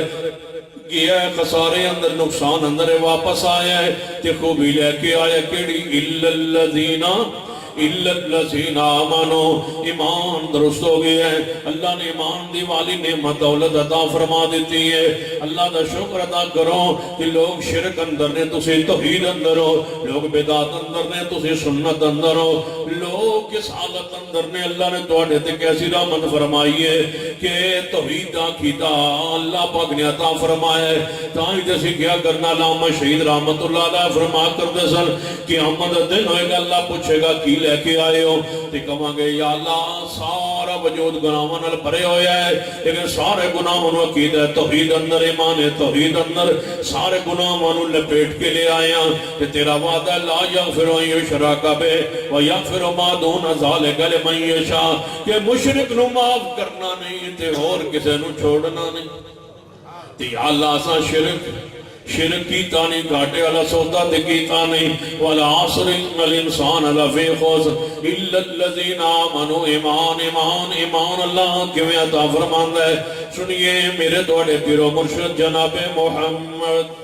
کیا ہے خسارے اندر نقصان اندر واپس آیا ہے تے خوبی لے کے آیا کیڑی الا الذین آمنوا ایمان درست ہو گیا ہے اللہ نے ایمان دی والی نعمت دولت عطا فرما دیتی ہے اللہ دا شکر ادا کرو کہ لوگ شرک اندر نے تسی توحید اندر ہو لوگ بدعت اندر نے تسی سنت اندر ہو لوگ کس حالت اندر نے اللہ نے توڑے تے کیسی رحمت فرمائی ہے کہ توحید کیتا اللہ پاک نے عطا فرمایا ہے تاہی جیسی کیا کرنا علامہ شہید رحمت اللہ علیہ فرما کر دے سن کہ احمد دن ہوئے گا اللہ پوچھے گا کی لے کے آئے ہو تے کہاں گے یا اللہ سارا وجود گناہوں نال بھرے ہویا ہے لیکن سارے گناہوں نو عقیدہ ہے توحید اندر ایمان ہے توحید اندر سارے گناہوں نو لپیٹ کے لے آیا تے تیرا وعدہ لا یغفر ان یشرک بہ و یغفر ما دون ذلک لمن یشاء کہ مشرک نو معاف کرنا نہیں تے اور کسے نو چھوڑنا نہیں تے یا اللہ اساں شرک کی تانی گھاٹے والا سودا تے کی تانی والا عصر ان الانسان لفی خسر الا الذین آمنوا ایمان اللہ کیویں عطا فرماندا ہے سنیے میرے تواڈے پیرو مرشد جناب محمد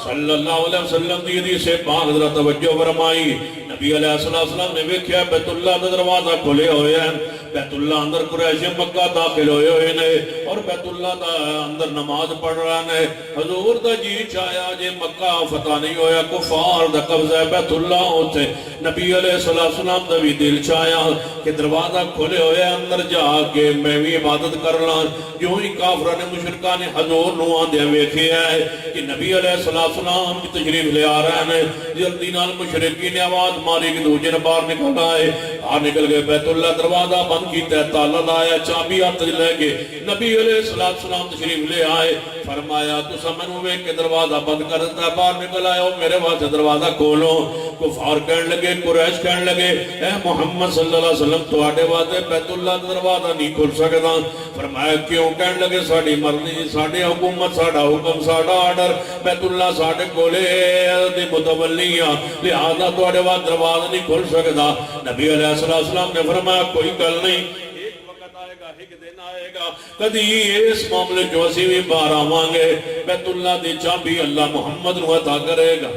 صلی اللہ علیہ وسلم دی حدیث سے پاک ذرا توجہ فرمائی نبی علیہ السلام نے ویکھیا بیت اللہ دا دروازہ کھلے ہوئے ہیں بیت اللہ اندر قریش مکہ داخل ہوئے ہوئے نے اور بیت اللہ دا اندر نماز پڑھ رہا نے حضور دا جی چاہیا جے مکہ فتح نہیں ہویا کفار دا قبضہ بیت اللہ ہوتے نبی علیہ السلام دا بھی دل چاہیا کہ دروازہ کھلے ہوئے اندر جا کے میں بھی عبادت کرنا جو ہی کافرہ نے مشرکہ نے حضور نو آندے ویکھیا ہے کہ نبی علیہ السلام کی تشریف لے آ رہے ہیں جلدی نال مشرکی نے آواز ماری کہ دوجہ نے باہر نکل آئے باہر نکل گئے بیت اللہ دروازہ بند کیتا ہے تالا لایا چابی ہاتھ لے کے نبی علیہ السلام تشریف لے آئے فرمایا تو سمن ہوئے کہ دروازہ بند کر دیتا ہے باہر نکل آئے ہو میرے واسطے دروازہ کھولو کفار کہنے لگے، قریش کہنے لگے اے محمد صلی اللہ علیہ وسلم تواڈے واسطے بیت اللہ دا دروازہ نہیں کھل سکدا۔ فرمایا کیوں؟ کہنے لگے ساڈی مرضی، ساڈی حکومت، ساڈا حکم، ساڈا آرڈر، بیت اللہ ساڈے کولے دی متولی آ، لہذا تواڈے واسطے دروازہ نہیں کھل سکدا۔ نبی علیہ السلام نے فرمایا کوئی گل نہیں، ایک وقت آئے گا، ایک دن آئے گا، کدی اس معاملے جو اسی بھی باہر آواں گے، بیت اللہ دی چابی اللہ محمد نو عطا کرے گا۔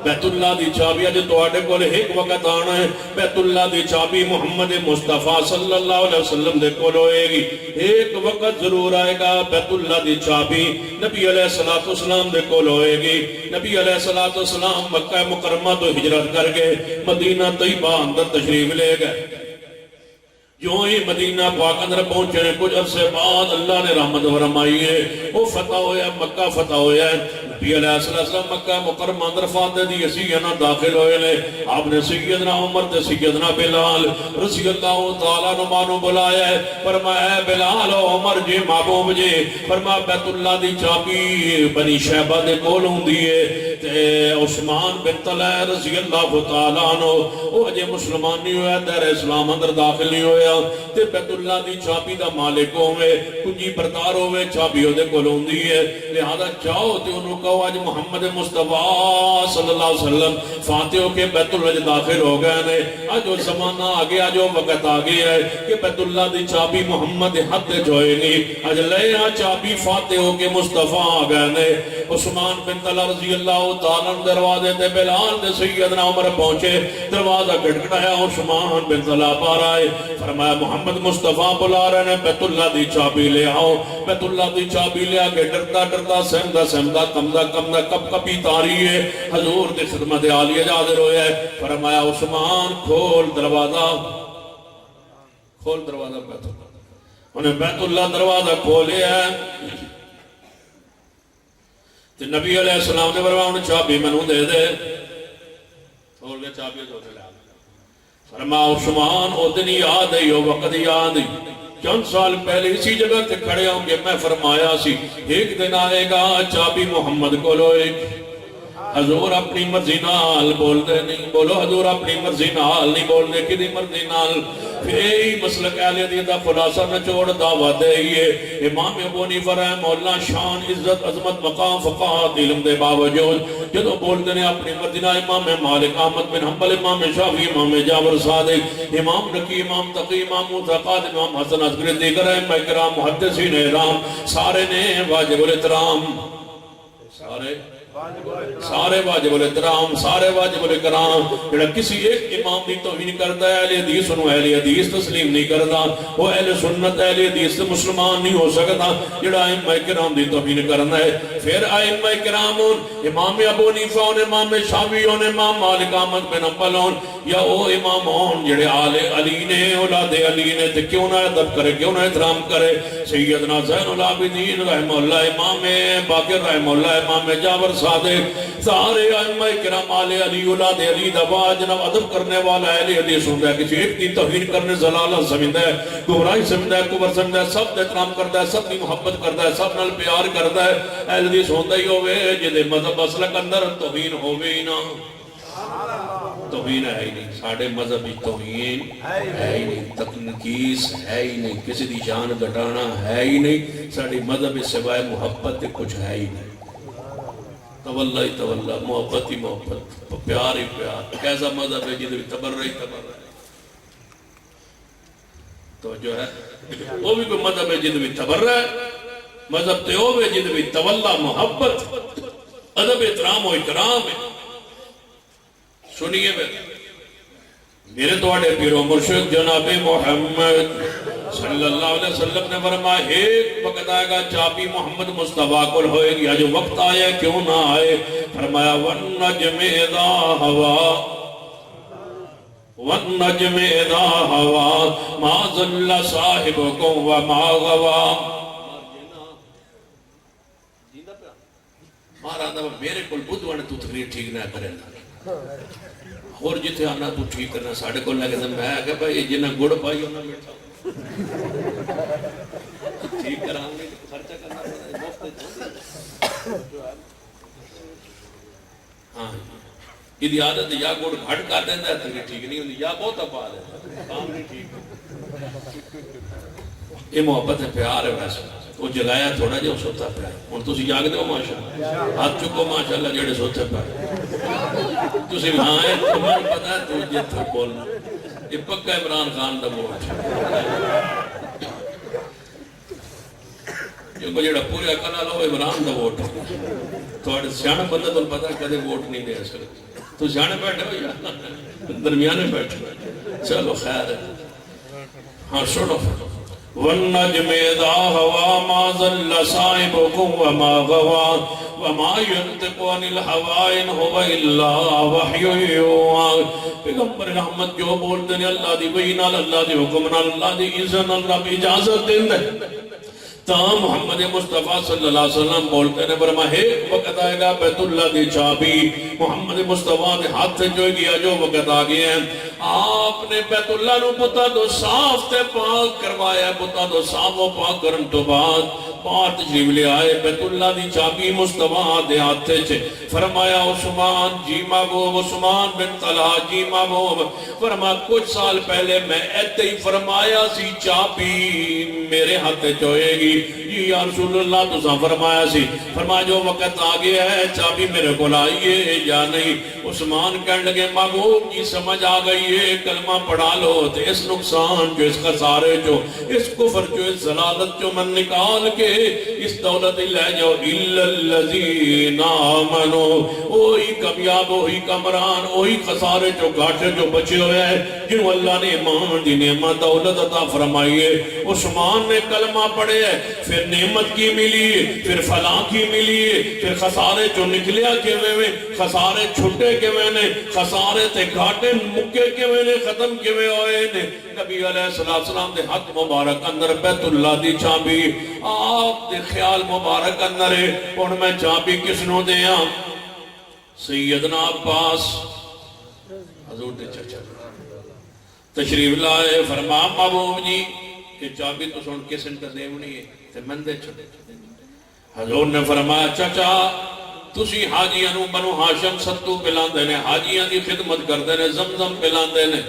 بیت اللہ دی چابی اج تواڈے کول ایک وقت آنا ہے، بیت اللہ دی چابی محمد مصطفیٰ صلی اللہ علیہ وسلم دے کول ہوئے گی، ایک وقت ضرور آئے گا بیت اللہ دی چابی نبی علیہ السلام دے کول ہوئے گی۔ نبی علیہ السلام مکہ مکرمہ تو ہجرت کر کے مدینہ طیبہ اندر تشریف لے گئے۔ جو ہی مدینہ پاک اندر پہنچے نے کچھ عرصے بعد اللہ نے رحمت فرمائی ہے، وہ فتح ہویا، مکہ فتح ہویا ہے۔ نبی علیہ السلام مکہ مکرمہ اندر فاتح دی سیدنا داخل ہوئے لے، آپ نے سیدنا عمر تے سیدنا بلال رضی اللہ تعالیٰ نمانو بلایا ہے، فرمایا اے بلال و عمر جی محبوب جی، فرمایا بیت اللہ دی چابی بنی شہبہ دے کول ہوندی ہے، تے عثمان بن طلحہ رضی اللہ تعالیٰ عنہ وہ اجے مسلمان نہیں ہویا، دیر اسلام اندر داخل نہیں ہویا، تے بیت اللہ دی چابی دا مالک ہوئے، کنجی بردار ہوئے، چابی ہو دے کول ہوندی ہے، لہذا جاؤ تے انہوں کہو آج محمد مصطفیٰ صلی اللہ علیہ وسلم فاتح ہو کے بیت اللہ جے داخل ہو گئے نے، آج وہ زمانہ آگے، آج وہ وقت آگے ہے کہ بیت اللہ دی چابی محمد حد جوئے گی، آج لے آ چابی فاتح ہو کے مصطفیٰ آگئے نے۔ عثمان بن طلحہ رضی اللہ تعالیٰ دروازے تے بلال دے سیدنا عمر پہنچے، دروازہ کھٹکھٹایا، عثمان بن طلحہ پار آئے، فرمایا محمد مصطفیٰ بلا رہے ہیں، بیت اللہ دی چابی لے آؤ۔ بیت اللہ دی چابی لے آگے ڈرتا ڈرتا سہمدا سہمدا کمدا کمدا کپ کپی تاری ہے، حضور دی خدمت عالیہ حاضر ہویا ہے، فرمایا عثمان کھول دروازہ، کھول دروازہ بیت اللہ۔ انہیں بیت اللہ دروازہ کھولے ہے، تو نبی علیہ السلام نے فرمایا انہیں چابی منو دے دے، کھول کے چابی دو دے لے، فرمایا عثمان او دن یاد ہے، وہ وقت یاد ہے، چند سال پہلے اسی جگہ تے کھڑے ہوں گے، میں فرمایا سی ایک دن آئے گا چابی محمد کو لوئے، حضور اپنی مرضی نال بول دے نہیں، بولو حضور اپنی مرضی نال نہیں بول دے، کدی مرضی نال۔ پھر یہی مسلک اہل حدیث دا خلاصہ نچوڑ دعوت ہے، یہ امام ابو حنیفہ رحمہ اللہ شان عزت عظمت مقام فقاہت علم دے باوجود جدو بولتے ہیں اپنی مرضی نال، امام مالک احمد بن حنبل، امام شافعی، امام جعفر صادق، امام نقی، امام تقی، امام متقاد، امام حسن عسکری، دیگر ائمہ کرام محدثین احرام، سارے نے واجب الاحترام، سارے واجب الاحترام، سارے واجب الاحترام، جڑا کسی ایک امام دی توہین کرتا ہے اہل حدیث انہوں اہل حدیث تسلیم نہیں کرتا، وہ اہل سنت اہل حدیث سے مسلمان نہیں ہو سکتا جڑا ائمہ کرام دی توہین کرنا ہے۔ پھر ائمہ کرام امام ابو حنیفہ امام شافعی امام مالک احمد بن حنبل یا وہ امام ہون جڑے آل علی نے اولاد علی نے تے کیوں نہ ادب کرے، کیوں نہ احترام کرے۔ سیدنا زین العابدین رحمہ اللہ، امام باقر رحمہ اللہ، امام جعفر صادق، سارے ائمہ کرام آل علی اولاد علی دا جناب ادب کرنے والا اہل حدیث ہوندا ہے، کسی ایک کی توہین کرنے ضلالت سمجھدا ہے، گمراہی سمجھدا ہے، کفر سمجھدا ہے، سب دا احترام کردا ہے، سب کی محبت کردا ہے، سب نال پیار کردا ہے، اہل حدیث ہوندا ہی ہوے جدے مذہب مسلک اندر توہین ہوے ہی نہ، توہین ہے ہی نہیں، ساڑھے مذہبی توہین ہے ہی نہیں، تنقیص ہے ہی نہیں، کسی دی جان گھٹانا ہے ہی نہیں، ساڑھے مذہب سوائے محبت کچھ ہے ہی نہیں، تولا ہی تولا، محبت ہی محبت، پیار ہی پیار، کیسا مذہب ہے جدے بھی تبرہ ہی تبرہ ہے، تو جو ہے وہ بھی کوئی مذہب ہے جدے بھی تبرہ ہے، مذہب تے وہ بھی جدے بھی تولا محبت، ادب احترام و اکرام ہے۔ سنیے میرے توڑے پیر و مرشد جناب محمد صلی اللہ علیہ وسلم نے فرمایا ایک وقت آئے گا چابی محمد مصطفیٰ کو ہوئے گی، جو وقت آئے کیوں نہ آئے، فرمایا وَالنَّجْمِ اِذَا هَوَا وَالنَّجْمِ اِذَا هَوَا مَا ظَلَّ صَاحِبُكُمْ وَمَا غَوَا۔ مارا دا میرے کل بدوانے تو تقریر ٹھیک نہ کرے اور جتے آنا تو ٹھیک کرنا، ساڑھے کو لگے میں کہ بھائی جنہ گڑ پائی ہونا بیٹھا ٹھیک کران گے، خرچہ کرنا مفت ہاں یہ عادت یا گوڑ گھٹ کر دینا ہے تو ٹھیک نہیں ہوتی یا بہت پا دینا کام نہیں ٹھیک یہ محبت ہے پیار ہے ویسے وہ جگایا تھوڑا جو سوتا پہ ہوں تھی جاگ دو ماشاءاللہ ہاتھ چکو ماشاءاللہ جڑے سوتے پہ تھی ہاں ہے تمہیں پتا ہے تو جت بولنا یہ پکا عمران خان دا ووٹ کیونکہ جڑا پورے عقل والا وہ عمران دا ووٹ تھوڑے سیاح بندہ تو پتا کدے ووٹ نہیں دے سکتے تو سیاح بیٹھے ہو یا درمیانے بیٹھے چلو خیر ہے ہاں سنو والنجم اذا هوى ما ضل صاحبكم وما غوى وما ينطق عن الهوى ان هو الا وحي يوحى پیغمبر رحمت جو بولتے ہیں اللہ دی وحی نال اللہ دی حکم نال اللہ دی اذن نال رب اجازت دیندا ہے تا محمد مصطفیٰ صلی اللہ علیہ وسلم بولتے ہیں فرمایا ایک وقت آئے گا بیت اللہ دی چابی محمد مصطفیٰ نے ہاتھ سے جو گیا جو وقت آ گئے ہیں آپ نے بیت اللہ نو پتا دو صاف تے پاک کروایا پتا دو صاف و پاک کرن تو بعد باہر تشریف لے آئے بیت اللہ دی چابی مصطفیٰ دے ہاتھے چھے فرمایا عثمان جی محبوب عثمان بن طلحہ جی محبوب فرمایا کچھ سال پہلے میں ایتے ہی فرمایا سی چابی میرے ہاتھے چوئے گی جی یا رسول اللہ تو سا فرمایا سی فرمایا جو وقت آگے ہے چابی میرے کو لائیے یا نہیں عثمان کہنے لگے محبوب جی سمجھ آ گئی ہے کلمہ پڑھا لو تو اس نقصان جو اس خسارے جو اس کفر جو اس ضلالت جو من نکال کے اس دولت لے جاؤ الا الذین آمنوا وہی کامیاب وہی کامران وہی خسارے جو گھاٹے جو بچے ہوئے ہیں جنہوں اللہ نے ایمان دی نعمت دولت عطا فرمائی ہے عثمان نے کلمہ پڑھے پھر نعمت کی ملی پھر فلاں کی ملی پھر خسارے جو نکلیا کے میں خسارے چھٹے کے میں نے خسارے تے گھاٹے مکے کے میں نے ختم کے میں ہوئے نے نبی علیہ السلام دے ہاتھ مبارک اندر بیت اللہ دی چابی آپ دے خیال مبارک اندر ہے اور میں چابی کس نو دیا سیدنا عباس حضور دے چچا تشریف لائے فرما محبوب جی کہ چابی تو سن کے سنٹر دیونی ہے تے مندے چھوڑے حضور نے فرمایا چچا تسی حاجیاں نو بنو ہاشم ستو پلان دینے حاجیاں دی خدمت کر دینے زمزم پلان دینے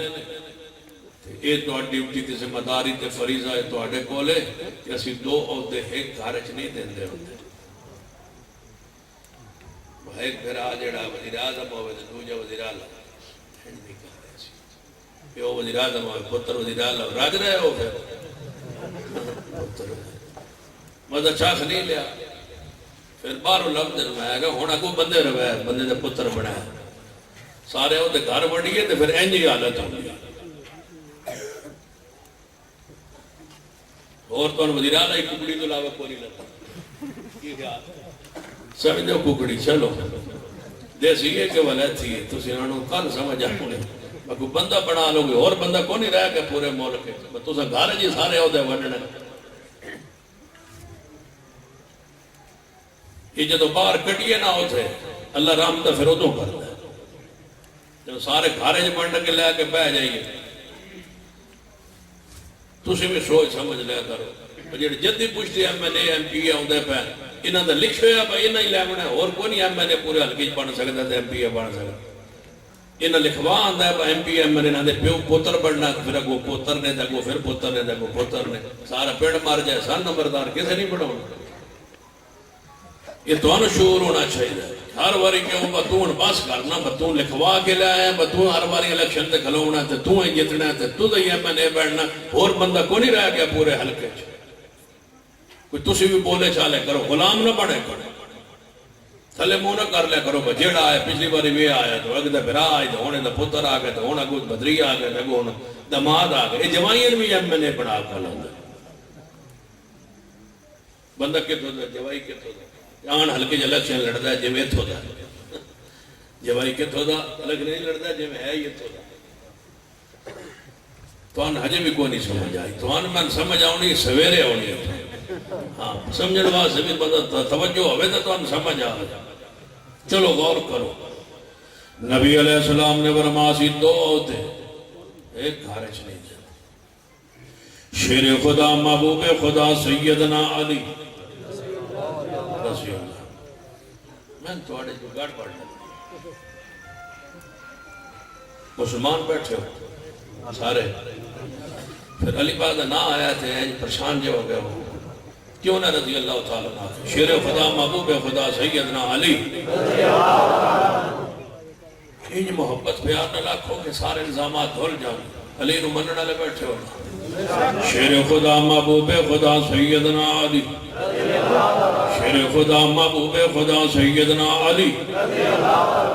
یہ تو ڈیوٹی تے ذمہ داری تے فریضہ ہے تو اڈے کولے کہ اسی دو عہدے ایک گھر چ نہیں دیندے ہوندے ایک پھر آ جڑا وزیر اعظم ہوئے تے دوجا وزیر اعلیٰ نہیں کرتے سی پیو وزیر اعظم ہوئے پتر وزیر اعلیٰ راج رہے ہو پھر مزہ چاخ نہیں لیا پھر بارو لفظ میں آئے گا ہونا کو بندے روے بندے دے پتر بڑھا سارے ہو دے گھر بڑھئے تے پھر اینجی حالت ہوں گی اور تو وزیر اعلیٰ ہی ککڑی تو لاوہ کوئی نہیں لگتا سمجھ دو ککڑی چلو دیسی یہ کہ ولیت تھی تو سنانو کل سمجھ آنے کوئی بندہ بنا لو گے اور بندہ کو نہیں رہا کہ پورے ملک ہے تو سا گھر جی سارے ہو دے ونڈنے یہ جدو باہر کٹیے نہ ہوتے اللہ رحمتہ پھر ادھوں کرتا ہے جب سارے گھارے جو بنڈ کے لے کے بہ جائیے تسی بھی سوچ سمجھ لیا کرو جڑے جدی پوچھتے M N A M P A ہوندے پہ انہاں دا لکھ ہویا بھائی انہاں ہی لیونا اور کوئی نہیں ایم این اے پورے حلقے بن سکتا تے ایم پی اے بن سکتا انہاں لکھوا آندا ہے ایم پی ایم این اے دے پیو پوتر بننا پھر اگو پوتر نے تے اگو پھر پوتر نے تے اگو پوتر نے سارا پیڑ مار جائے سن نمبردار کسے نہیں بناونا یہ تو انو شعور ہونا چاہیے ہر واری کیوں بتون بس کرنا بتون لکھوا کے لے آئے بتون ہر واری الیکشن تے کھلونا تے تو ہی جتنا تے تو دے ایم این اے بننا اور بندہ کو نہیں رہ گیا پورے حلقے چ کوئی تسی بھی بولے چالے کرو غلام نہ بنے کرو تھلے منہ نہ کر لے کرو جیڑا آئے پچھلی باری بھی آیا تو اگدے بھرا آئے تو ہونے دا پتر آ گئے تو ہونا کچھ بدری آ گئے تو ہونا دماد آ گئے یہ جوائین بھی ایم این اے بنا کھلا بندہ کتوں دا جوائی کتوں دا آن ہلکے جو الیکشن لڑتا ہے جو میں تھو دا جوائی کتوں دا الگ نہیں لڑتا ہے جو میں ہے یہ تھو دا تو آن حجے بھی کوئی نہیں سمجھ آئی تو آن من سمجھ آؤنی سویرے آؤنی ہاں سمجھنے واسطے بھی بندہ توجہ ہوئے تو آن سمجھ آ چلو غور کرو نبی علیہ السلام نے برماسی دو ہوتے ایک خارج نہیں جاتا شیر خدا محبوب خدا سیدنا علی رضی اللہ میں توڑے جو گاڑ پڑھ لیں مسلمان بیٹھے ہو سارے، پھر علی پاک کا نام آیا تھے پریشان جو ہو گئے ہو، کیوں نہ رضی اللہ تعالیٰ عنہ، شیر خدا محبوب خدا سیدنا علی، یہ محبت پیار نہ لاکھو کہ سارے الزامات دھل جاؤں، علی نو منن والے بیٹھے ہو، شیر خدا محبوب خدا سیدنا علی، شیر خدا محبوب خدا سیدنا علی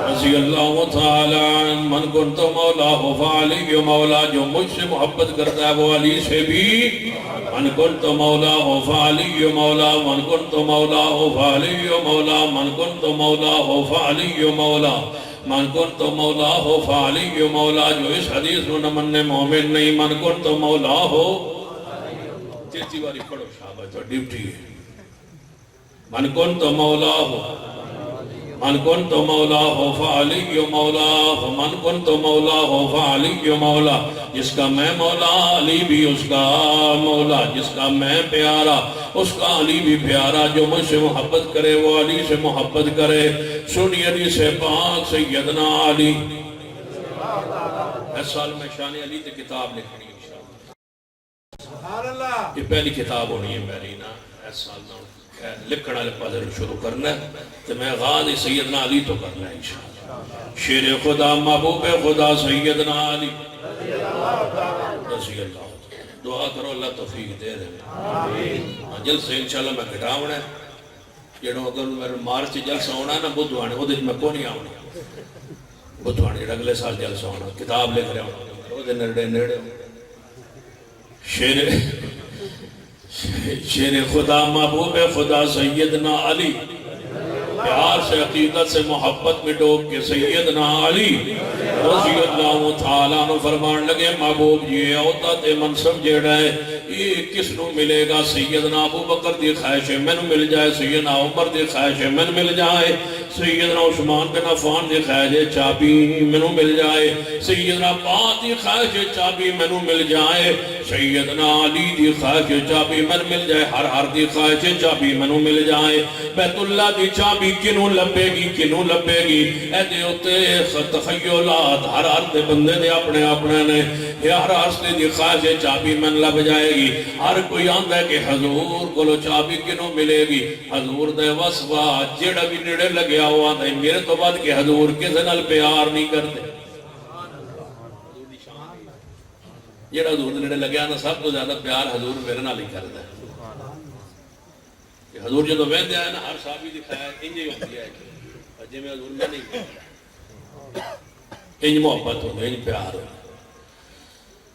رضی اللہ تعالی عنہ، من کنت مولا ہو فعلی مولا، جو مجھ سے محبت کرتا ہے وہ علی سے بھی، من کنت مولا ہو فعلی مولا، من کنت مولا ہو فعلی مولا، من کنت مولا ہو فعلی مولا، من کنت مولا ہو فعلی مولا، جو اس حدیث نو نہ مننے مومن نہیں، من کنت مولا ہو، تیسری باری پڑھو شاہبہ تو ڈیوٹی ہے، من کنت مولا ہو، من کنت مولا ہو فعلی مولا، من کنت مولا ہو فعلی مولا، جس کا میں مولا علی بھی اس کا مولا، جس کا میں پیارا اس کا علی بھی پیارا، جو مجھ سے محبت کرے وہ علی سے محبت کرے، سنی علی سے پاک سیدنا علی۔ اس سال میں شان علی تے کتاب لکھنی انشاءاللہ، یہ پہلی کتاب ہونی ہے میری نا، اس سال نہ لکھنا لپازر شروع کرنا ہے تو میں غازی سیدنا علی تو کرنا ہے انشاءاللہ، شیر خدا محبوب خدا سیدنا علی رضی اللہ، دعا کرو اللہ توفیق دے دے، جلسے انشاءاللہ میں گھٹاونا ہے، جنہوں اگر میرے مارچ جلسہ ہونا ہے نا بدھوانے، وہ دن میں کو نہیں آؤنا، بدھوانے اگلے سال جلسہ ہونا، کتاب لکھ رہے ہونا، وہ دن نیڑے شیر خدا محبوب خدا سیدنا علی، پیار سے عقیدت سے محبت میں ڈوب کے سیدنا علی رضی اللہ تعالیٰ عنہ فرمان لگے، محبوب یہ عہدہ منصب جیڑا ہے یہ کس نو ملے گا؟ سیدنا ابو بکر دی خواہش میں مل جائے، سیدنا عمر دی خواہش میں مل جائے، سیدنا عثمان بن عفان دی خواہش چابی میں مل جائے، سیدنا عباس دی خواہش چابی میں مل جائے، سیدنا علی دی خواہش چابی میں مل جائے، ہر دی خواہش چابی میں مل جائے، بیت اللہ دی چابی کنوں لبے گی کنوں لبے گی، اے دے ہوتے تخیلات ہر دے بندے دے اپنے اپنے نے، ہر راستے دی خواہش چابی میں لب جائے گی، ہر کوئی آندہ ہے کہ حضور کو لو چابی کنوں ملے گی، حضور دے وصفہ جڑا بھی نڑے لگیا ہوا تھا میرے تو بعد کہ حضور کسے نال پیار نہیں کرتے، جڑا حضور دے نڑے لگیا نا سب تو زیادہ پیار حضور میرے نال ہی کرتا ہے، کہ حضور جو تو ویندے آئے نا ہر صحابی دکھایا انجے ہوتی ہے جی میں حضور میں نہیں انج محبت ہو انج پیار ہو،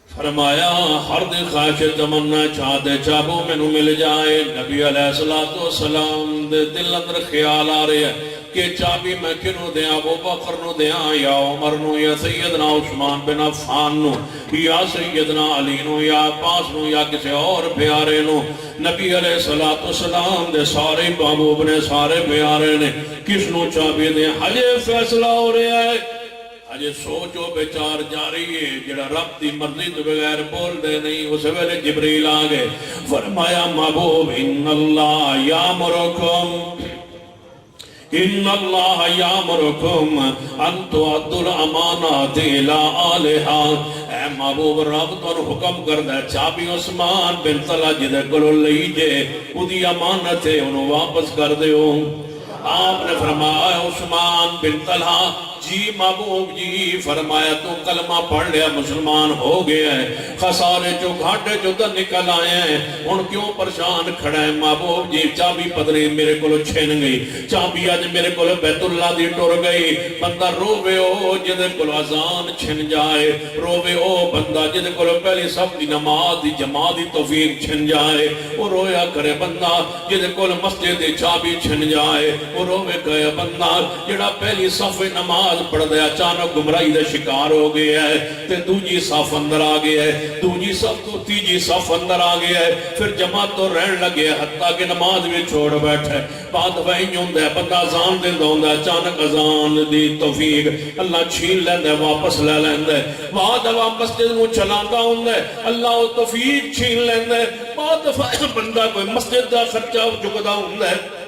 فرمایا ہر دے خواہش تمنا چاہتے چابو میں مل جائے، نبی علیہ السلام دے دل اندر خیال آ رہے ہیں کہ چابی میں کنو دیا، ابو بکر نو دیا یا عمر نو یا سیدنا عثمان بن عفان نو یا سیدنا علی نو یا عباس نو یا کسی اور پیارے نو، نبی علیہ السلام دے سارے محبوب نے سارے پیارے نے کس نو چابی دیا، حجے فیصلہ ہو رہا ہے، اجے سوچو بیچار جاری ہے جڑا رب دی مرضی تو بغیر بول دے نہیں، اس ویلے جبریل آگئے فرمایا محبوب ان اللہ یامرکم ان اللہ یامرکم ان تؤدوا الامانات الی اہلھا، اے محبوب رب تو حکم کردا چابی عثمان بن طلحہ جدے کولوں لئی جے اودی امانت ہے انہوں واپس کر دیو، آپ نے فرمایا عثمان بن طلحہ جی محبوب جی، فرمایا تو کلمہ پڑھ لیا مسلمان ہو گیا ہے، خسارے جو گھاٹے جو در نکل آئے ہیں، ان کیوں پریشان کھڑا ہے محبوب جی، چابی پدری میرے کو چھین گئی، چابی آج میرے کو بیت اللہ دی ٹور گئی، بندہ روے او جدے کو اذان چھن جائے، روے او بندہ جدے کو پہلی سب دی نماز دی جماعت دی توفیق چھن جائے، وہ رویا کرے بندہ جدے کو مسجد دی چابی چھن جائے، وہ روے گئے بندہ جڑا پہلی صف نماز پڑھ دے اچانک گمراہی دے شکار ہو گیا ہے، تے دوجی صف اندر آ گیا ہے، دوجی صف تو تیجی صف اندر آ گیا ہے، پھر جماعت تو رہن لگے حتیٰ کہ نماز بھی چھوڑ بیٹھے، بعد وہی ہوندہ ہے بندہ ازان دیندہ ہوندہ ہے، اچانک ازان دی توفیق اللہ چھین لیندہ ہے واپس لے لیندہ ہے، بعد وہ مسجد میں چلاندہ ہوندہ ہے اللہ توفیق چھین لیندہ ہے، بعد بندہ کوئی مسجد دا خرچہ چکدہ ہوندہ ہے،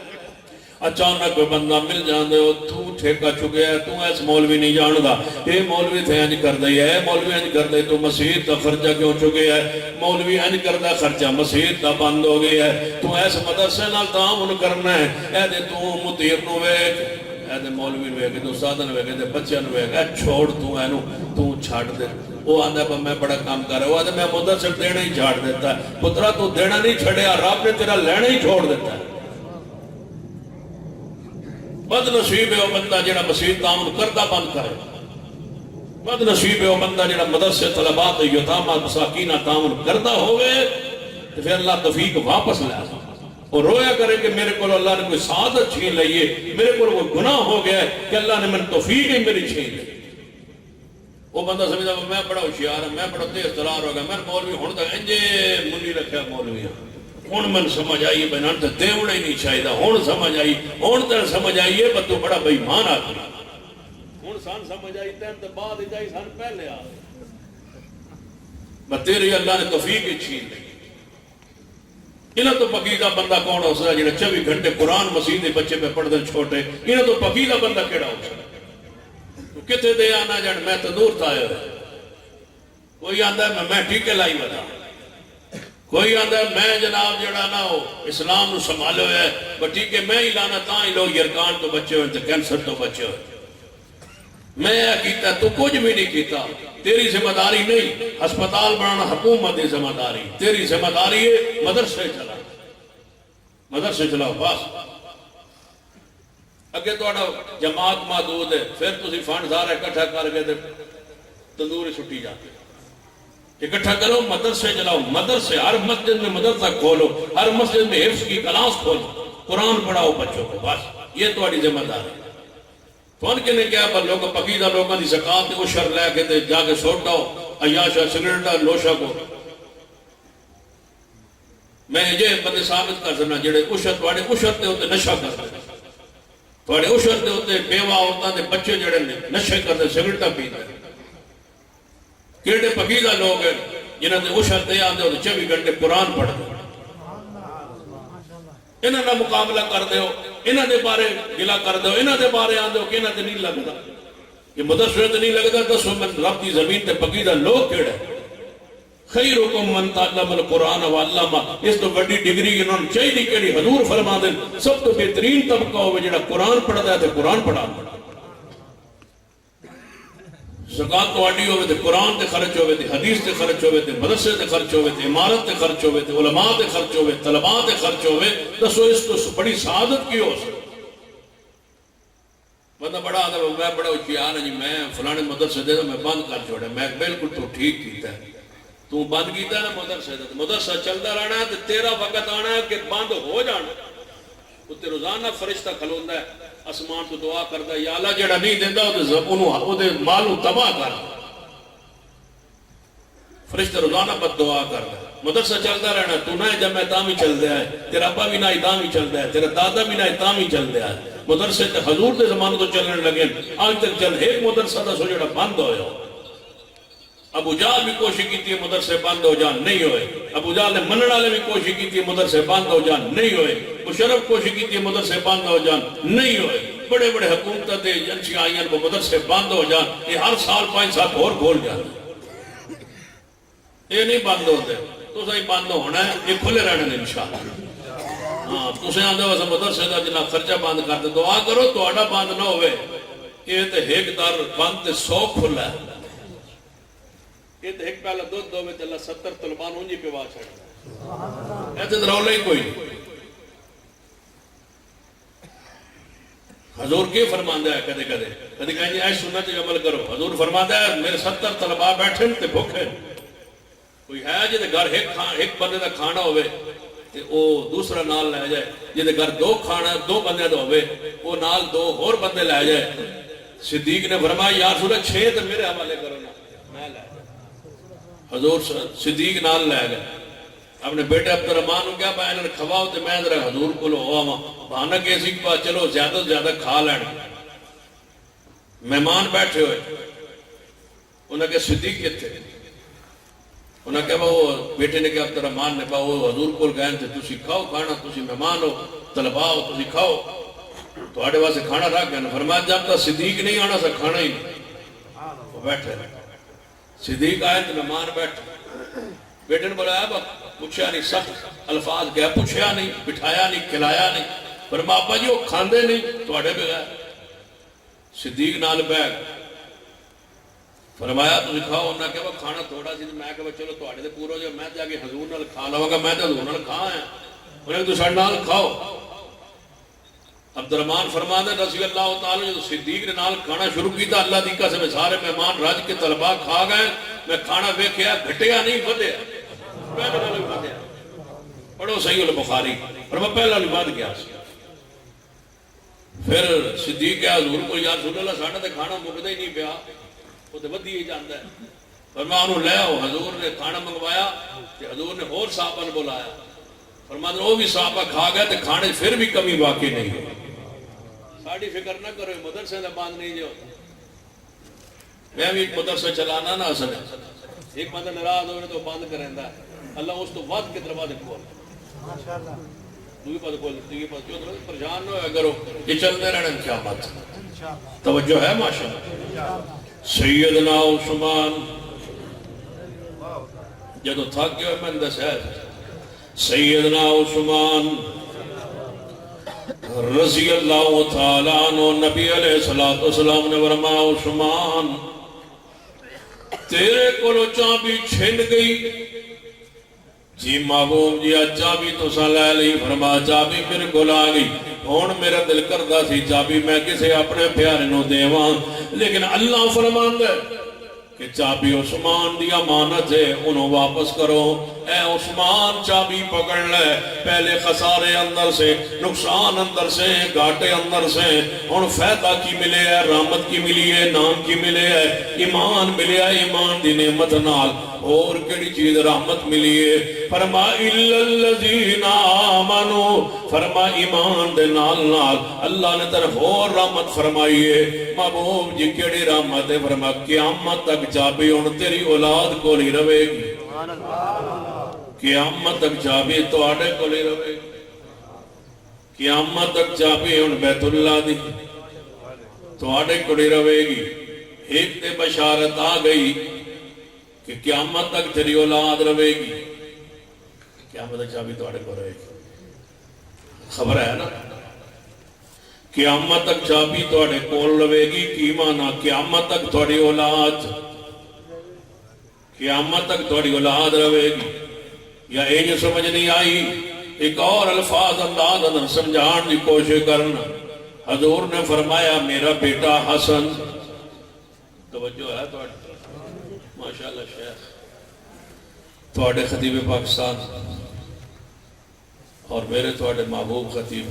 اچانک کوئی بندہ مل جاندے ہو تو ٹھیکہ چکے ہے تو ایس مولوی نہیں جاندا اے مولوی تھے انج کر دئی ہے مولوی انج کر دئی تو مسجد کا خرچہ کیوں چکے ہے مولوی انج کردا خرچہ مسجد کا بند ہو گیا ہے تو ایس مدرسے نال تعاون کرنا ہے اے دے تو مدیر نو ویکھ اے دے مولوی نو ویکھ تو استاد نو ویکھ تے بچیاں نو ویکھ اے چھوڑ تو اینو تو چھڈ دے وہ آندا ہے میں بڑا کام کر رہا وہ آندا میں مدرسے دینا ہی چھاڑ دیتا ہے پترا تو دینا نہیں چھڑیا رب نے تیرا لینا ہی چھوڑ دیتا ہے بد نصیب ہے وہ بندہ جڑا مسجد تعاون کردا بند کرے بد نصیب ہے وہ بندہ جڑا مدرسے طلبات یتامہ مساکین تعاون کردا ہوئے تو پھر اللہ توفیق واپس لے آتا اور رویا کرے کہ میرے کو اللہ نے کوئی سعادت چھین لئیے میرے کو کوئی گناہ ہو گیا ہے کہ اللہ نے من توفیق ہی میری چھین لی وہ بندہ سمجھا میں بڑا ہوشیار ہوں میں بڑا تیز ترار ہو گیا میں مولوی ہوں تک انجے منی رکھا مولوی ہوں من سمجھ آئیے بھائی نان تو دیوڑا ہی نہیں چاہیے ہوں سمجھ آئی ہوں تر سمجھ آئیے پر تو بڑا بھائی مان آتی ہوں سان سمجھ آئی تین تو بعد ہی جائی سان پہلے آ میں تیری اللہ نے توفیق ہی چھین لی انہاں تو پقیدہ بندہ کون ہو سکتا جنہیں 24 گھنٹے قرآن مسجد دے بچے پہ پڑھ دیں چھوٹے انہاں تو پقیدہ بندہ کیڑا ہو سکتا تو کتے دے آنا جان میں تندور تھا آئے کوئی آندہ ہے میں ٹھیکے لائی بتا کوئی آندہ ہے میں جناب جڑا نہ ہو اسلام نو سنبھالے ہوئے ہے بس ٹھیکے میں ہی لانا تاں ہی لوگ یرکان تو بچے ہوئے تو کینسر تو بچے ہوئے میں یہ کیتا تو کچھ بھی نہیں کیتا تیری ذمہ داری نہیں ہسپتال بنانا حکومت کی ذمہ داری تیری ذمہ داری ہے مدرسے چلاؤ بس اگے تو جماعت محدود ہے پھر تسی فنڈ سارا اکٹھا کر کے تندوری چھٹی جاتے اکٹھا کرو مدرسے چلاؤ مدرسے ہر مسجد میں مدرسہ کھولو ہر مسجد میں حفظ کی کلاس کھولو قرآن پڑھاؤ بچوں کو بس یہ تمہاری ذمہ داری ہے فون کے نے کیا پر لوگ پقیدہ لوگوں کی زکات کو شر لے کے تے جا کے سوٹاؤ عیاشا سگریٹا لوشا کو میں یہ بندے ثابت کر سکنا جڑے اشر تواڈے اشر تے ہوتے نشہ کرتے تواڈے اشر تے ہوتے بیوہ عورتاں دے بچے جڑے نے نشے کرتے سگریٹا پیتے کیڑے پقیدہ لوگ ہیں جنہاں دے اشر تے آندے ہوتے 24 گھنٹے قرآن پڑھتے انہاں دا مقابلہ کر دے ہو انہاں دے بارے گلا کر دے ہو انہاں دے بارے آندے ہو کہ انہاں دے نہیں لگتا یہ مدرسے تے نہیں لگتا دسو من رب دی زمین تے پقیدہ لوگ کیڑے خیرکم من تعلم القرآن وعلمہ اس تو بڑی ڈگری انہوں نے چاہیے کیڑی حضور فرما دیں سب تو بہترین طبقہ ہوئے جڑا قرآن پڑھتا ہے تے قرآن پڑھا زکات تو آڈی ہوئے تے قرآن تے خرچ ہوئے تے حدیث تے خرچ ہوئے تے مدرسے تے خرچ ہوئے تے امارت تے خرچ ہوئے تے علماء تے خرچ ہوئے طلباء تے خرچ ہوئے دسو اس تو بڑی سعادت کی ہو سکتی بندہ بڑا آدھا میں بڑا ہوشیار جی میں فلانے مدرسے دے میں بند کر چھوڑے میں بالکل تو ٹھیک کیتا ہے تو بند کیتا ہے نا مدرسے دے مدرسہ چلتا رہنا ہے تیرا وقت آنا ہے کہ بند ہو جانا تے روزانہ فرشتہ کھلوندا ہے اسمان تو دعا کردا ہے یا اللہ جڑا نہیں دیندا او دے مال تباہ کر فرشتہ روزانہ بد دعا کردا ہے مدرسہ چلتا رہنا تو نہ جب میں تاں ہی چل دیا ہے تیرا ابا بھی نہ تاں ہی چل دیا ہے تیرا دادا بھی نہ تاں ہی چل دیا ہے مدرسے تے حضور دے زمانے تو چلنے لگے آج تک چل ایک مدرسہ دا سو جڑا بند ہویا ابو جہل بھی کوشش کی تھی مدرسے بند ہو جان نہیں ہوئے ابو جہل نے منن والے بھی کوشش کی تھی مدرسے بند ہو جان نہیں ہوئے مشرف کوشش کی تھی مدرسے بند ہو جان نہیں ہوئے بڑے بڑے حکومتیں ایجنسیاں آئیں وہ مدرسے بند ہو جان یہ ہر سال 5 سال اور کھول جان یہ نہیں بند ہوتے تو صحیح بند ہونا ہے یہ کھلے رہنے انشاءاللہ ہاں تسے آندے ہو مدرسے دا جنہ خرچہ بند کر دے دعا کرو تو آڈا بند نہ ہوئے یہ تے ایک در بند تے 100 کھلا ہے یہ تو ایک پہلا دودھ دو میں اللہ 70 طلبان ہونجی پہ واچ ہے ایسے درولا ہی کوئی حضور کے فرماندہ ہے کدے کدے کدے کہیں جی ایس سنت عمل کرو حضور فرماندہ ہے میرے 70 طلبہ بیٹھے تے بھوکے کوئی ہے جیدے گھر ایک بندے دا کھانا ہوئے تے وہ دوسرا نال لے جائے جیدے گھر 2 بندے دا ہوئے وہ نال 2 اور بندے لے جائے صدیق نے فرمایا یا رسول 6 تے میرے حوالے کرو نا میں لے حضور صدیق نال لے گئے اپنے بیٹے عبدالرحمن کو کیا پایا انہوں نے کھواؤ تے میں ذرا حضور کو لو ہوا بہانہ کیسی کہ چلو زیادہ سے زیادہ کھا لین مہمان بیٹھے ہوئے انہوں نے کہا صدیق کتنے انہوں نے کہا وہ بیٹے نے کہا عبدالرحمن نے کہا وہ حضور کو گئے تھے تسی کھاؤ کھانا تسی مہمان ہو طلباء ہو تسی کھاؤ تھوڑے واسطے کھانا رکھ گیا. فرمایا جب تک صدیق نہیں آنا سا کھانا ہی نہیں. وہ بیٹھے صدیق آئے تو مہمان بیٹھے. بیٹے نے بلایا پوچھا نہیں, سخت الفاظ کیا, پوچھا نہیں, بٹھایا نہیں, کھلایا نہیں. فرمایا ابا جی وہ کھاندے نہیں تھوڑے بغیر. صدیق نال بیٹھ فرمایا تسی کھاؤ. انہاں کہا کھانا تھوڑا سی. میں کہا چلو تھوڑے تے پورا جو میں جا کے حضور نال کھا لواں گا. میں تے حضور نال کھا آیا. انہیں تو ساڈے نال کھاؤ. عبد الرحمان فرماتا ہے رضی اللہ تعالی جو صدیق نے نال کھانا شروع کیتا اللہ دی قسم سارے مہمان رج کے طلباء کھا گئے. میں کھانا ویکھیا گھٹیا نہیں ودیا. پہلے والا ودیا. پڑھو صحیح البخاری. پر میں پہلا نہیں ود گیا. پھر صدیق کہا حضور کو یا رسول اللہ ساڈا تے کھانا مکدا ہی نہیں پیا. وہ تو ودی ہی جاندا ہے. فرمایا انہوں لے آؤ. حضور نے کھانا منگوایا تے حضور نے اور صحابہ نے بلایا. فرمایا وہ بھی صحابہ کھا گئے تے کھانے پھر بھی کمی واقع نہیں ہوئی. ساڑی فکر نہ کرو مدرسے دا بند نہیں جو. میں بھی ایک مدرسہ چلانا نہ اصل ہے. ایک بندہ ناراض ہوئے تو بند کریں ہے. اللہ اس تو ود کے دروازے کھول. دوئی پاس کھول تیسری پاس کیوں پریشان نہ ہوئے کرو. یہ چلتے رہنے کیا بات. توجہ ہے ماشاءاللہ. سیدنا عثمان جدو تھک گئے میں دس ہے. سیدنا عثمان رضی اللہ تعالیٰ عنہ نبی علیہ السلام نے فرمایا عثمان تیرے کولو چابی چھن گئی. جی محبوب جی چابی تو سا لے لی. فرمایا چابی میرے کو آ گئی. ہون میرا دل کردا سی چابی میں کسے اپنے پیارے نو دیواں لیکن اللہ فرماندا ہے کہ چابی عثمان دی امانت ہے انہوں واپس کرو. اے عثمان چابی پکڑ لے. پہلے خسارے اندر سے, نقصان اندر سے, گھاٹے اندر سے. ہن فائدہ کی ملے ہے, رحمت کی ملی ہے, نام کی ملے ہے, ایمان ملے ہے. ایمان دی نعمت نال اور کیڑی چیز رحمت ملی ہے. فرما الا الذین آمنوا. فرما ایمان دے نال نال اللہ نے طرف اور رحمت فرمائی ہے. محبوب جی کیڑی رحمت ہے. فرما قیامت تک چابی ہن تیری اولاد کو نہیں رہے گی. قیامت تک چابی تواڈے کول ہی رہے گی. قیامت تک چابی ہن بیت اللہ دی تواڈے کول ہی رہے گی. ایک تے بشارت آ گئی کہ قیامت تک تیری اولاد رہے گی. قیامت تک چابی تواڈے کول رہے گی. خبر ہے نا. قیامت تک چابی تواڈے کول رہے گی. کی معنی قیامت تک تواڈی اولاد, قیامت تک تواڈی اولاد رہے گی. یا یہ جو سمجھ نہیں آئی ایک اور الفاظ انداز اندر سمجھان کی کوشش کرنا. حضور نے فرمایا میرا بیٹا حسن. توجہ ہے تواڈی ماشاءاللہ شیخ تواڈے خطیب پاکستان اور میرے تواڈے محبوب خطیب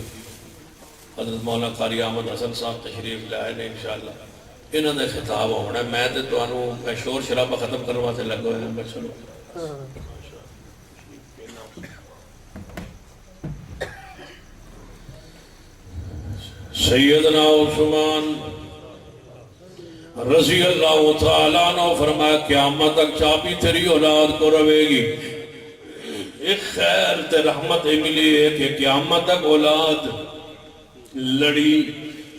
حضرت مولانا قاری احمد حسن صاحب تشریف لائے نے انشاءاللہ. انہوں نے خطاب ہونا ہے. میں تے تانوں میں شور شرابہ ختم کرنے واسطے لگا ہوا ہوں. چلو سیدنا عثمان رضی اللہ تعالیٰ عنہ فرمایا قیامت تک چابی تیری اولاد کو رہے گی. ایک خیر تے رحمت ملی ہے کہ قیامت تک اولاد لڑی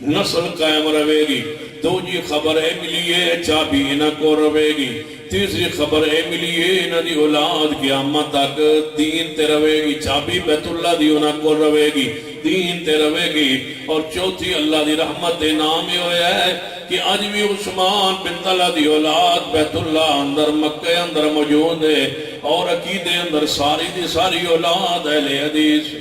نسل قائم رہے گی. دو جی خبر ہے ملی ہے چابی انہاں کو رہے گی. تیسری خبر ہے ملی ہے انہاں دی اولاد قیامت تک دین تے رہے گی. چابی بیت اللہ دی انہاں کو رہے گی, دین تے رہے گی. اور چوتھی اللہ دی رحمت دے نام یہ ہویا ہے کہ آج بھی عثمان بن طلحہ دی اولاد بیت اللہ اندر مکہ اندر موجود ہے. اور عقیدے اندر ساری دی ساری اولاد اہل حدیث.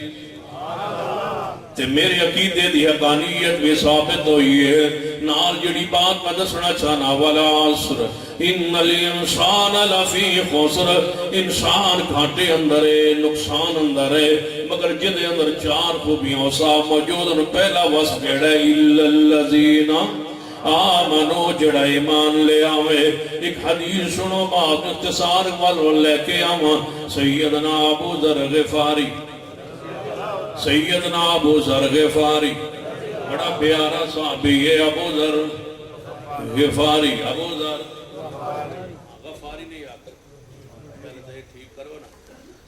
تے میرے عقیدے دی حقانیت بھی ثابت ہوئی ہے. نال جڑی بات میں دسنا چاہنا والعصر ان الانسان لفی خسر. انسان گھاٹے اندر ہے, نقصان اندر ہے, مگر جن اندر چار خوبیاں صاحب موجود. پہلا وصف جڑا ہے الا الذین آمنو جڑا ایمان لے آوے. ایک حدیث سنو بات اختصار والو لے کے آواں. سیدنا ابو ذر غفاری, سیدنا ابو ذر غفاری بڑا پیارا صحابی ہے. ابو ذر غفاری, ابو ذر غفاری نہیں آتا ٹھیک کرو نا.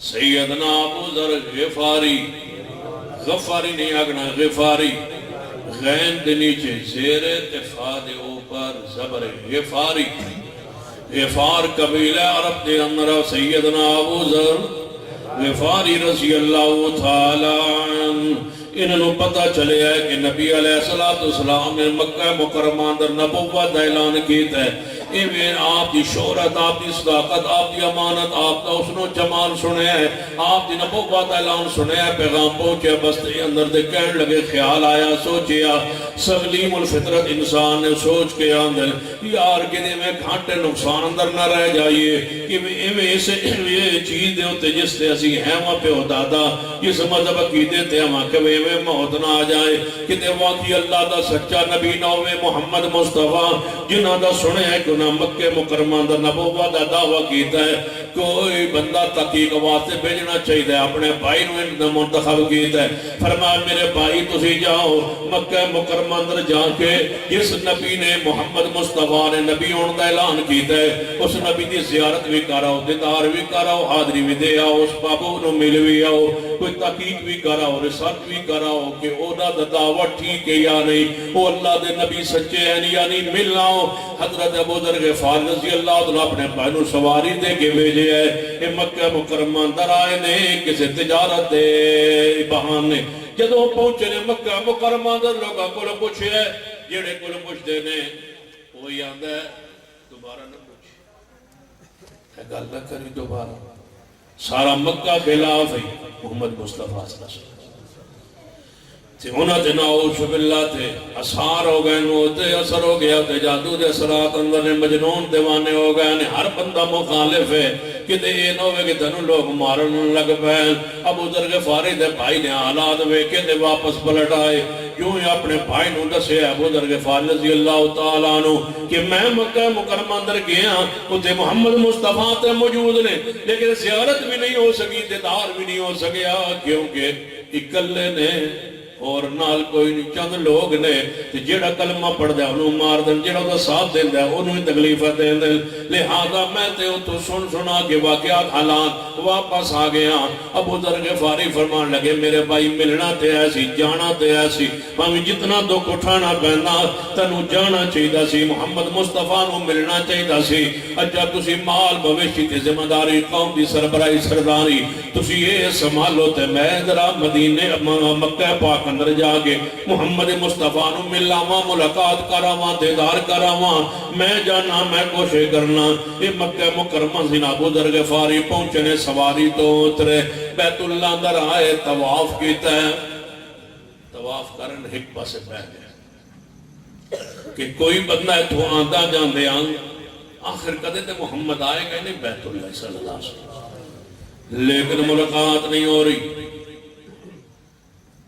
سیدنا ابو ذر غفاری, غفاری نہیں آگنا غفاری. غین دے نیچے زیر اتفا دے اوپر زبر غفاری غفار قبیلہ عرب دے اندر سیدنا ابو ذر غفاری رضی اللہ تعالیٰ عنہ انہوں پتہ چلے ہے کہ نبی علیہ السلام نے مکہ مکرمہ اندر نبوت اعلان کیتا ہے ایویں آپ دی شہرت آپ دی صداقت آپ دی امانت آپ دا حسن و جمال سنے ہے آپ دی نبوت اعلان سنے ہے پیغام پہنچے بستے اندر دے کہن لگے خیال آیا سوچیا سلیم الفطرت انسان نے سوچ کے اندر یار کدے میں گھانٹے نقصان اندر نہ رہ جائیے کہ ایویں اسے چیز دے ہوتے جس تے اسی ہیں وہاں پہ ہوتا دا جس مذہب عقیدے تے ہم کبھی ایویں موت نہ آ جائے کہ واقعی اللہ دا سچا نبی نوے محمد مصطفیٰ جنہ دا سنے ہے کہ انہاں مکہ مکرمہ دا نبوت دا دعویٰ کیتا ہے کوئی بندہ تحقیق واسطے بھیجنا چاہیے اپنے بھائی نو منتخب کیتا ہے فرمایا میرے بھائی تسی جاؤ مکہ مکرمہ اندر جا کے جس نبی نے محمد مصطفیٰ نے نبی ہونے دا اعلان کیتا ہے اس نبی دی زیارت بھی کراؤ دیدار بھی کراؤ حاضری بھی دے آؤ اس بابو نو مل بھی آؤ کوئی تحقیق بھی کراؤ ریسرچ بھی کراؤ کہ اونا دا دعوت ٹھیک ہے یا نہیں وہ اللہ دے نبی سچے ہیں یا نہیں مل آؤ حضرت ابو ذر غفار رضی اللہ عنہ اپنے بھائی نو سواری دے کے بھیجے ہے کہ مکہ مکرمہ اندر آئے نے کسی تجارت دے بہانے جدوں پہنچے نے مکہ مکرمہ اندر لوگاں کو پوچھے ہے جڑے کو پوچھتے نے وہی آندا ہے دوبارہ نہ پوچھ گل نہ کری دوبارہ سارا مکہ خلاف ہے محمد مصطفیٰ صلی اللہ علیہ وسلم تے انہاں تے نعوذ باللہ تے اثار ہو گئے نو تے اثر ہو گیا تے جادو دے اثرات اندر نے مجنون دیوانے ہو گئے نے ہر بندہ مخالف ہے کہ تے یہ نہ ہوئے کہ تنوں لوگ مارن لگ پے ابو ذر غفاری دے بھائی نے حالات ویکھے تے واپس پلٹ آئے یوں ہی اپنے بھائی نو دسے ابو ذر غفاری رضی اللہ تعالیٰ عنہ کہ میں مکہ مکرمہ اندر گیا تے محمد مصطفیٰ تے موجود نے لیکن زیارت بھی نہیں ہو سکی دیدار بھی نہیں ہو سکیا کیونکہ اکلے نے اور نال کوئی نہیں چند لوگ نے جیڑا کلمہ پڑھ دیا انہوں مار دیں جیڑا دا ساتھ دیں دیا انہوں ہی تکلیفہ دیں دیں لہذا میں تے تو سنا کے واقعات حالات واپس آ گیا ابو ذر غفاری فرمان لگے میرے بھائی ملنا تے ایسی جانا تے ایسی ہمیں جتنا دکھ اٹھانا پہنا تنو جانا چاہیے سی محمد مصطفیٰ نو ملنا چاہیے سی اچھا تسی مال بوشی تے ذمہ داری قوم دی سربراہی سرداری تسی یہ سنبھالو تے میں ذرا مدینے مکہ پاک اندر جا کے محمد مصطفیٰ نو ملاواں ملاقات کراواں دیدار کراواں میں جانا میں کوشش کرنا یہ مکہ مکرمہ سے ابو ذر غفاری پہنچنے سواری تو اترے بیت اللہ اندر آئے طواف کیتا ہے طواف کرن ایک پاسے بیٹھ گئے کہ کوئی بندہ ہے تو آندا جاندے آخر کدے تے محمد آئے گئے نہیں بیت اللہ صلی اللہ علیہ وسلم لیکن ملاقات نہیں ہو رہی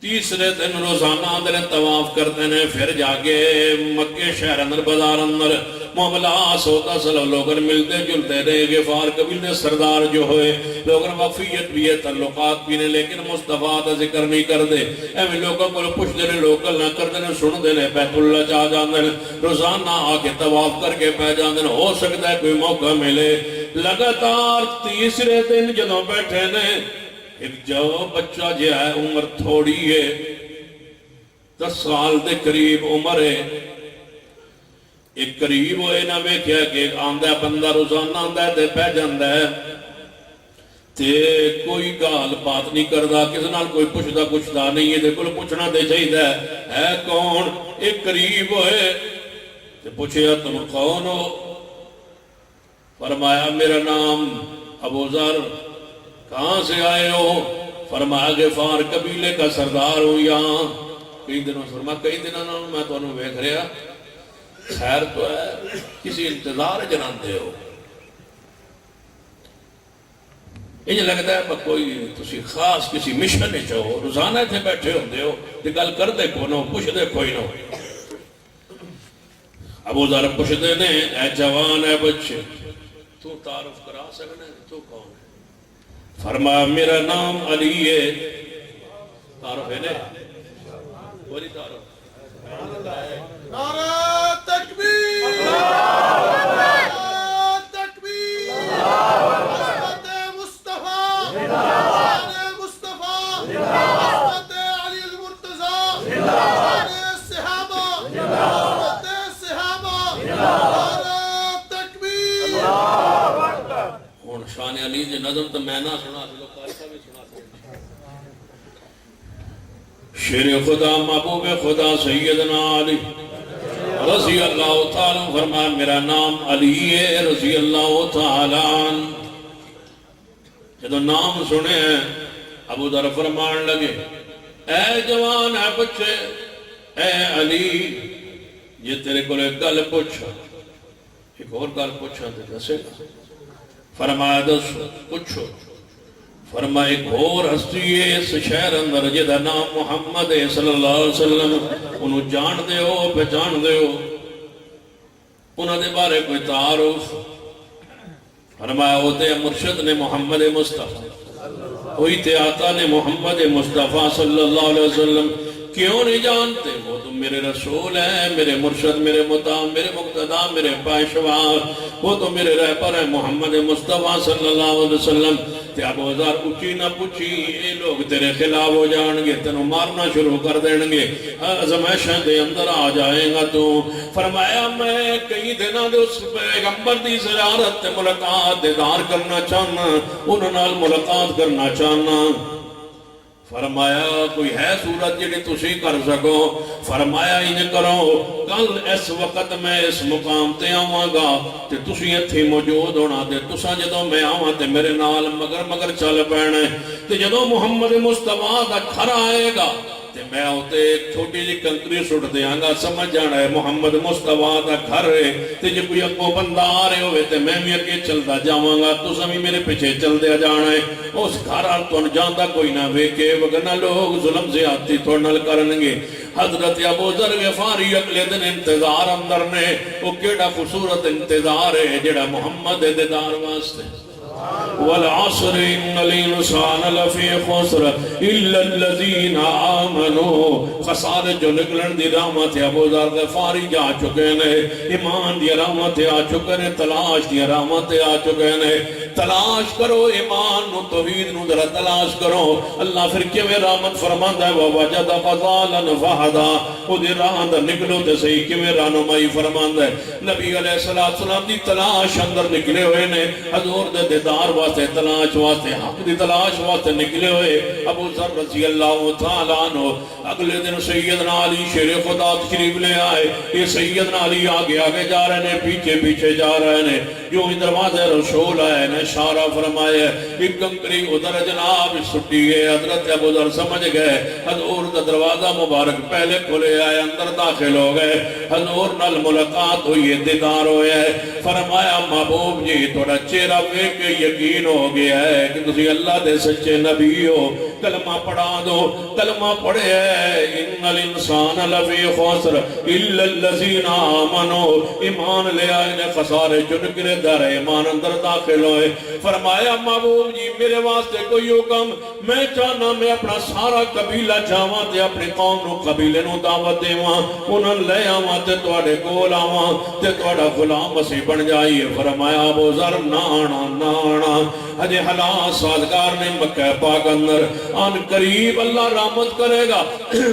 تیسرے دن روزانہ اندر طواف کرتے ہیں پھر جا کے مکہ شہر اندر بازار اندر معاملات ہوتا صلی لوگن ملتے جلتے رہے غفار قبیلے سردار جو ہوئے لوگن وفیت بھی ہے تعلقات بھی نے لیکن مصطفیٰ دا ذکر نہیں کر دے ایویں لوگوں کو پوچھ دے لوکل نہ کر دے سن دے بیت اللہ چاہ جاندے روزانہ آ کے طواف کر کے پہ جاندے ہو سکتا ہے کوئی موقع ملے لگاتار تیسرے دن جدوں بیٹھے نے ایک جو بچہ جو ہے عمر تھوڑی ہے 10 سال دے قریب عمر ہے ایک قریب ہوئے نہ ویکھیا کہ آندا بندہ روزانہ آندا ہے تے پہ جاندا ہے تے کوئی گال بات نہیں کردا کس نال کوئی پوچھدا نہیں ہے تے کول پوچھنا تے چاہیدا ہے کون ایک قریب ہوئے تے پوچھیا تم کون ہو فرمایا میرا نام ابو ذر کہاں سے آئے ہو فرمایا غفار قبیلے کا سردار ہوں یہاں کئی دنوں فرمایا کئی دنوں میں تو انہوں ویکھ رہا خیر تو ہے کسی انتظار جناندے ہو یہ لگتا ہے کوئی تسی خاص کسی مشن نہیں چاہو روزانہ تھے بیٹھے ہوندے ہو کہ گل کر دے کو نو پوچھ دے کوئی نو ابو ذر پوچھ دے نے اے جوان اے بچے تو تعارف کرا سکنا ہے تو کون ہے فرمایا میرا نام علی ہے تعارف ہے نا وہی تعارف نعرہ تکبیر نعرہ تکبیر عظمت مصطفیٰ شان مصطفیٰ عظمت علی المرتضی شان علی جی نظم تو میں نہ سنا سکتا کارکا بھی سنا سکتا شیر خدا محبوب خدا سیدنا علی رضی اللہ تعالیٰ فرمایا میرا نام علی ہے رضی اللہ تعالیٰ جدو نام سنے ابو ذر فرمان لگے اے جوان ہے بچے اے علی یہ تیرے کو ایک گل پوچھا ایک اور گل پوچھا تو دسے گا فرمایا دس پوچھو فرمایا ایک اور ہستی ہے اس شہر اندر جدا نام محمد صلی اللہ علیہ وسلم انہوں جان دے ہو پہچان دے ہو انہوں دے بارے کوئی تعارف فرمایا ہوتے مرشد نے محمد مصطفیٰ ہوئی تے آقا نے محمد مصطفیٰ صلی اللہ علیہ وسلم کیوں نہیں جانتے وہ تو میرے رسول ہیں میرے مرشد میرے مطاع میرے مقتدی میرے پیشوا وہ تو میرے رہبر ہیں محمد مصطفیٰ صلی اللہ علیہ وسلم تے ابو ذر اچھی نہ پوچھی یہ لوگ تیرے خلاف ہو جان گے تینوں مارنا شروع کر دیں گے ازمائشاں دے اندر آ جائے گا تو فرمایا میں کئی دنوں دے اس پیغمبر دی زیارت تے ملاقات دیدار کرنا چاہنا انہاں نال ملاقات کرنا چاہنا فرمایا کوئی ہے صورت جڑی تسی کر سکو فرمایا انج کرو کل اس وقت میں اس مقام تے آواں گا تے تسی ایتھے موجود ہونا تے تساں جدوں میں آواں تے میرے نال مگر چل پینا تے جدوں محمد مصطفیٰ دا گھر آئے گا تے میں ہوتے ایک چھوٹی جی کنکری سٹ دیاں گا سمجھ جانا ہے محمد مصطفیٰ دا گھر ہے تے جے کوئی اگوں بندہ آ رہے ہوئے تے میں بھی اگے چلدا جاواں گا تساں بھی میرے پیچھے چل دیا جانا ہے اس گھر ال تو جاندا کوئی نہ ویکھے وگنا لوگ ظلم زیادتی تھوڑے نال کرن گے حضرت ابو ذر غفاری اگلے دن انتظار اندر نے وہ کیڑا خوبصورت انتظار ہے جڑا محمد دے دیدار واسطے والعصر ان الانسان لفی خسر الا الذین آمنوا خسارے جو نکلن دی رحمت ابو ذر غفاری جا چکے نے ایمان دی رحمت آ چکے نے تلاش دی رحمت آ چکے نے تلاش کرو ایمان نو توحید نو ذرا تلاش کرو اللہ پھر کیویں رحمت فرماندا ہے ووجد ضالا فہدا او دی راہ اندر نکلو تے صحیح کیویں رہنمائی فرماندا ہے نبی علیہ السلام دی تلاش اندر نکلے ہوئے نے حضور دے دیدار واسطے تلاش واسطے حق دی تلاش واسطے نکلے ہوئے ابو ذر رضی اللہ تعالیٰ عنہ اگلے دن سیدنا علی شیر خدا تشریف لے آئے یہ سیدنا علی آگے آگے جا رہے ہیں پیچھے پیچھے جا رہے ہیں جو ہی دروازے رسول آئے نے اشارہ فرمائے ایک کنکری ادھر جناب سٹی گئے حضرت ابو ذر سمجھ گئے حضور دا دروازہ مبارک پہلے کھلے آئے اندر داخل ہو گئے حضور نال ملاقات ہوئی دیدار ہوئے فرمایا محبوب جی تھوڑا چہرہ دیکھ کے یقین ہو گیا ہے کہ تسی اللہ دے سچے نبی ہو کلمہ پڑھا دو کلمہ پڑھے ان الانسان لفی خسر الا الذین آمنوا ایمان لے آئے نے خسارے جو نکلے در ایمان اندر داخل ہوئے فرمایا محبوب جی میرے واسطے کوئی حکم میں چاہنا میں اپنا سارا قبیلہ جاواں تے اپنی قوم نو قبیلے نو دعوت دیواں انہاں لے آواں تے تواڈے کول آواں تے تواڈا غلام مسیح بن جائیے فرمایا ابو ذر نانا ہجے حالات سازگار نے مکہ پاک اندر آن قریب اللہ رحمت کرے گا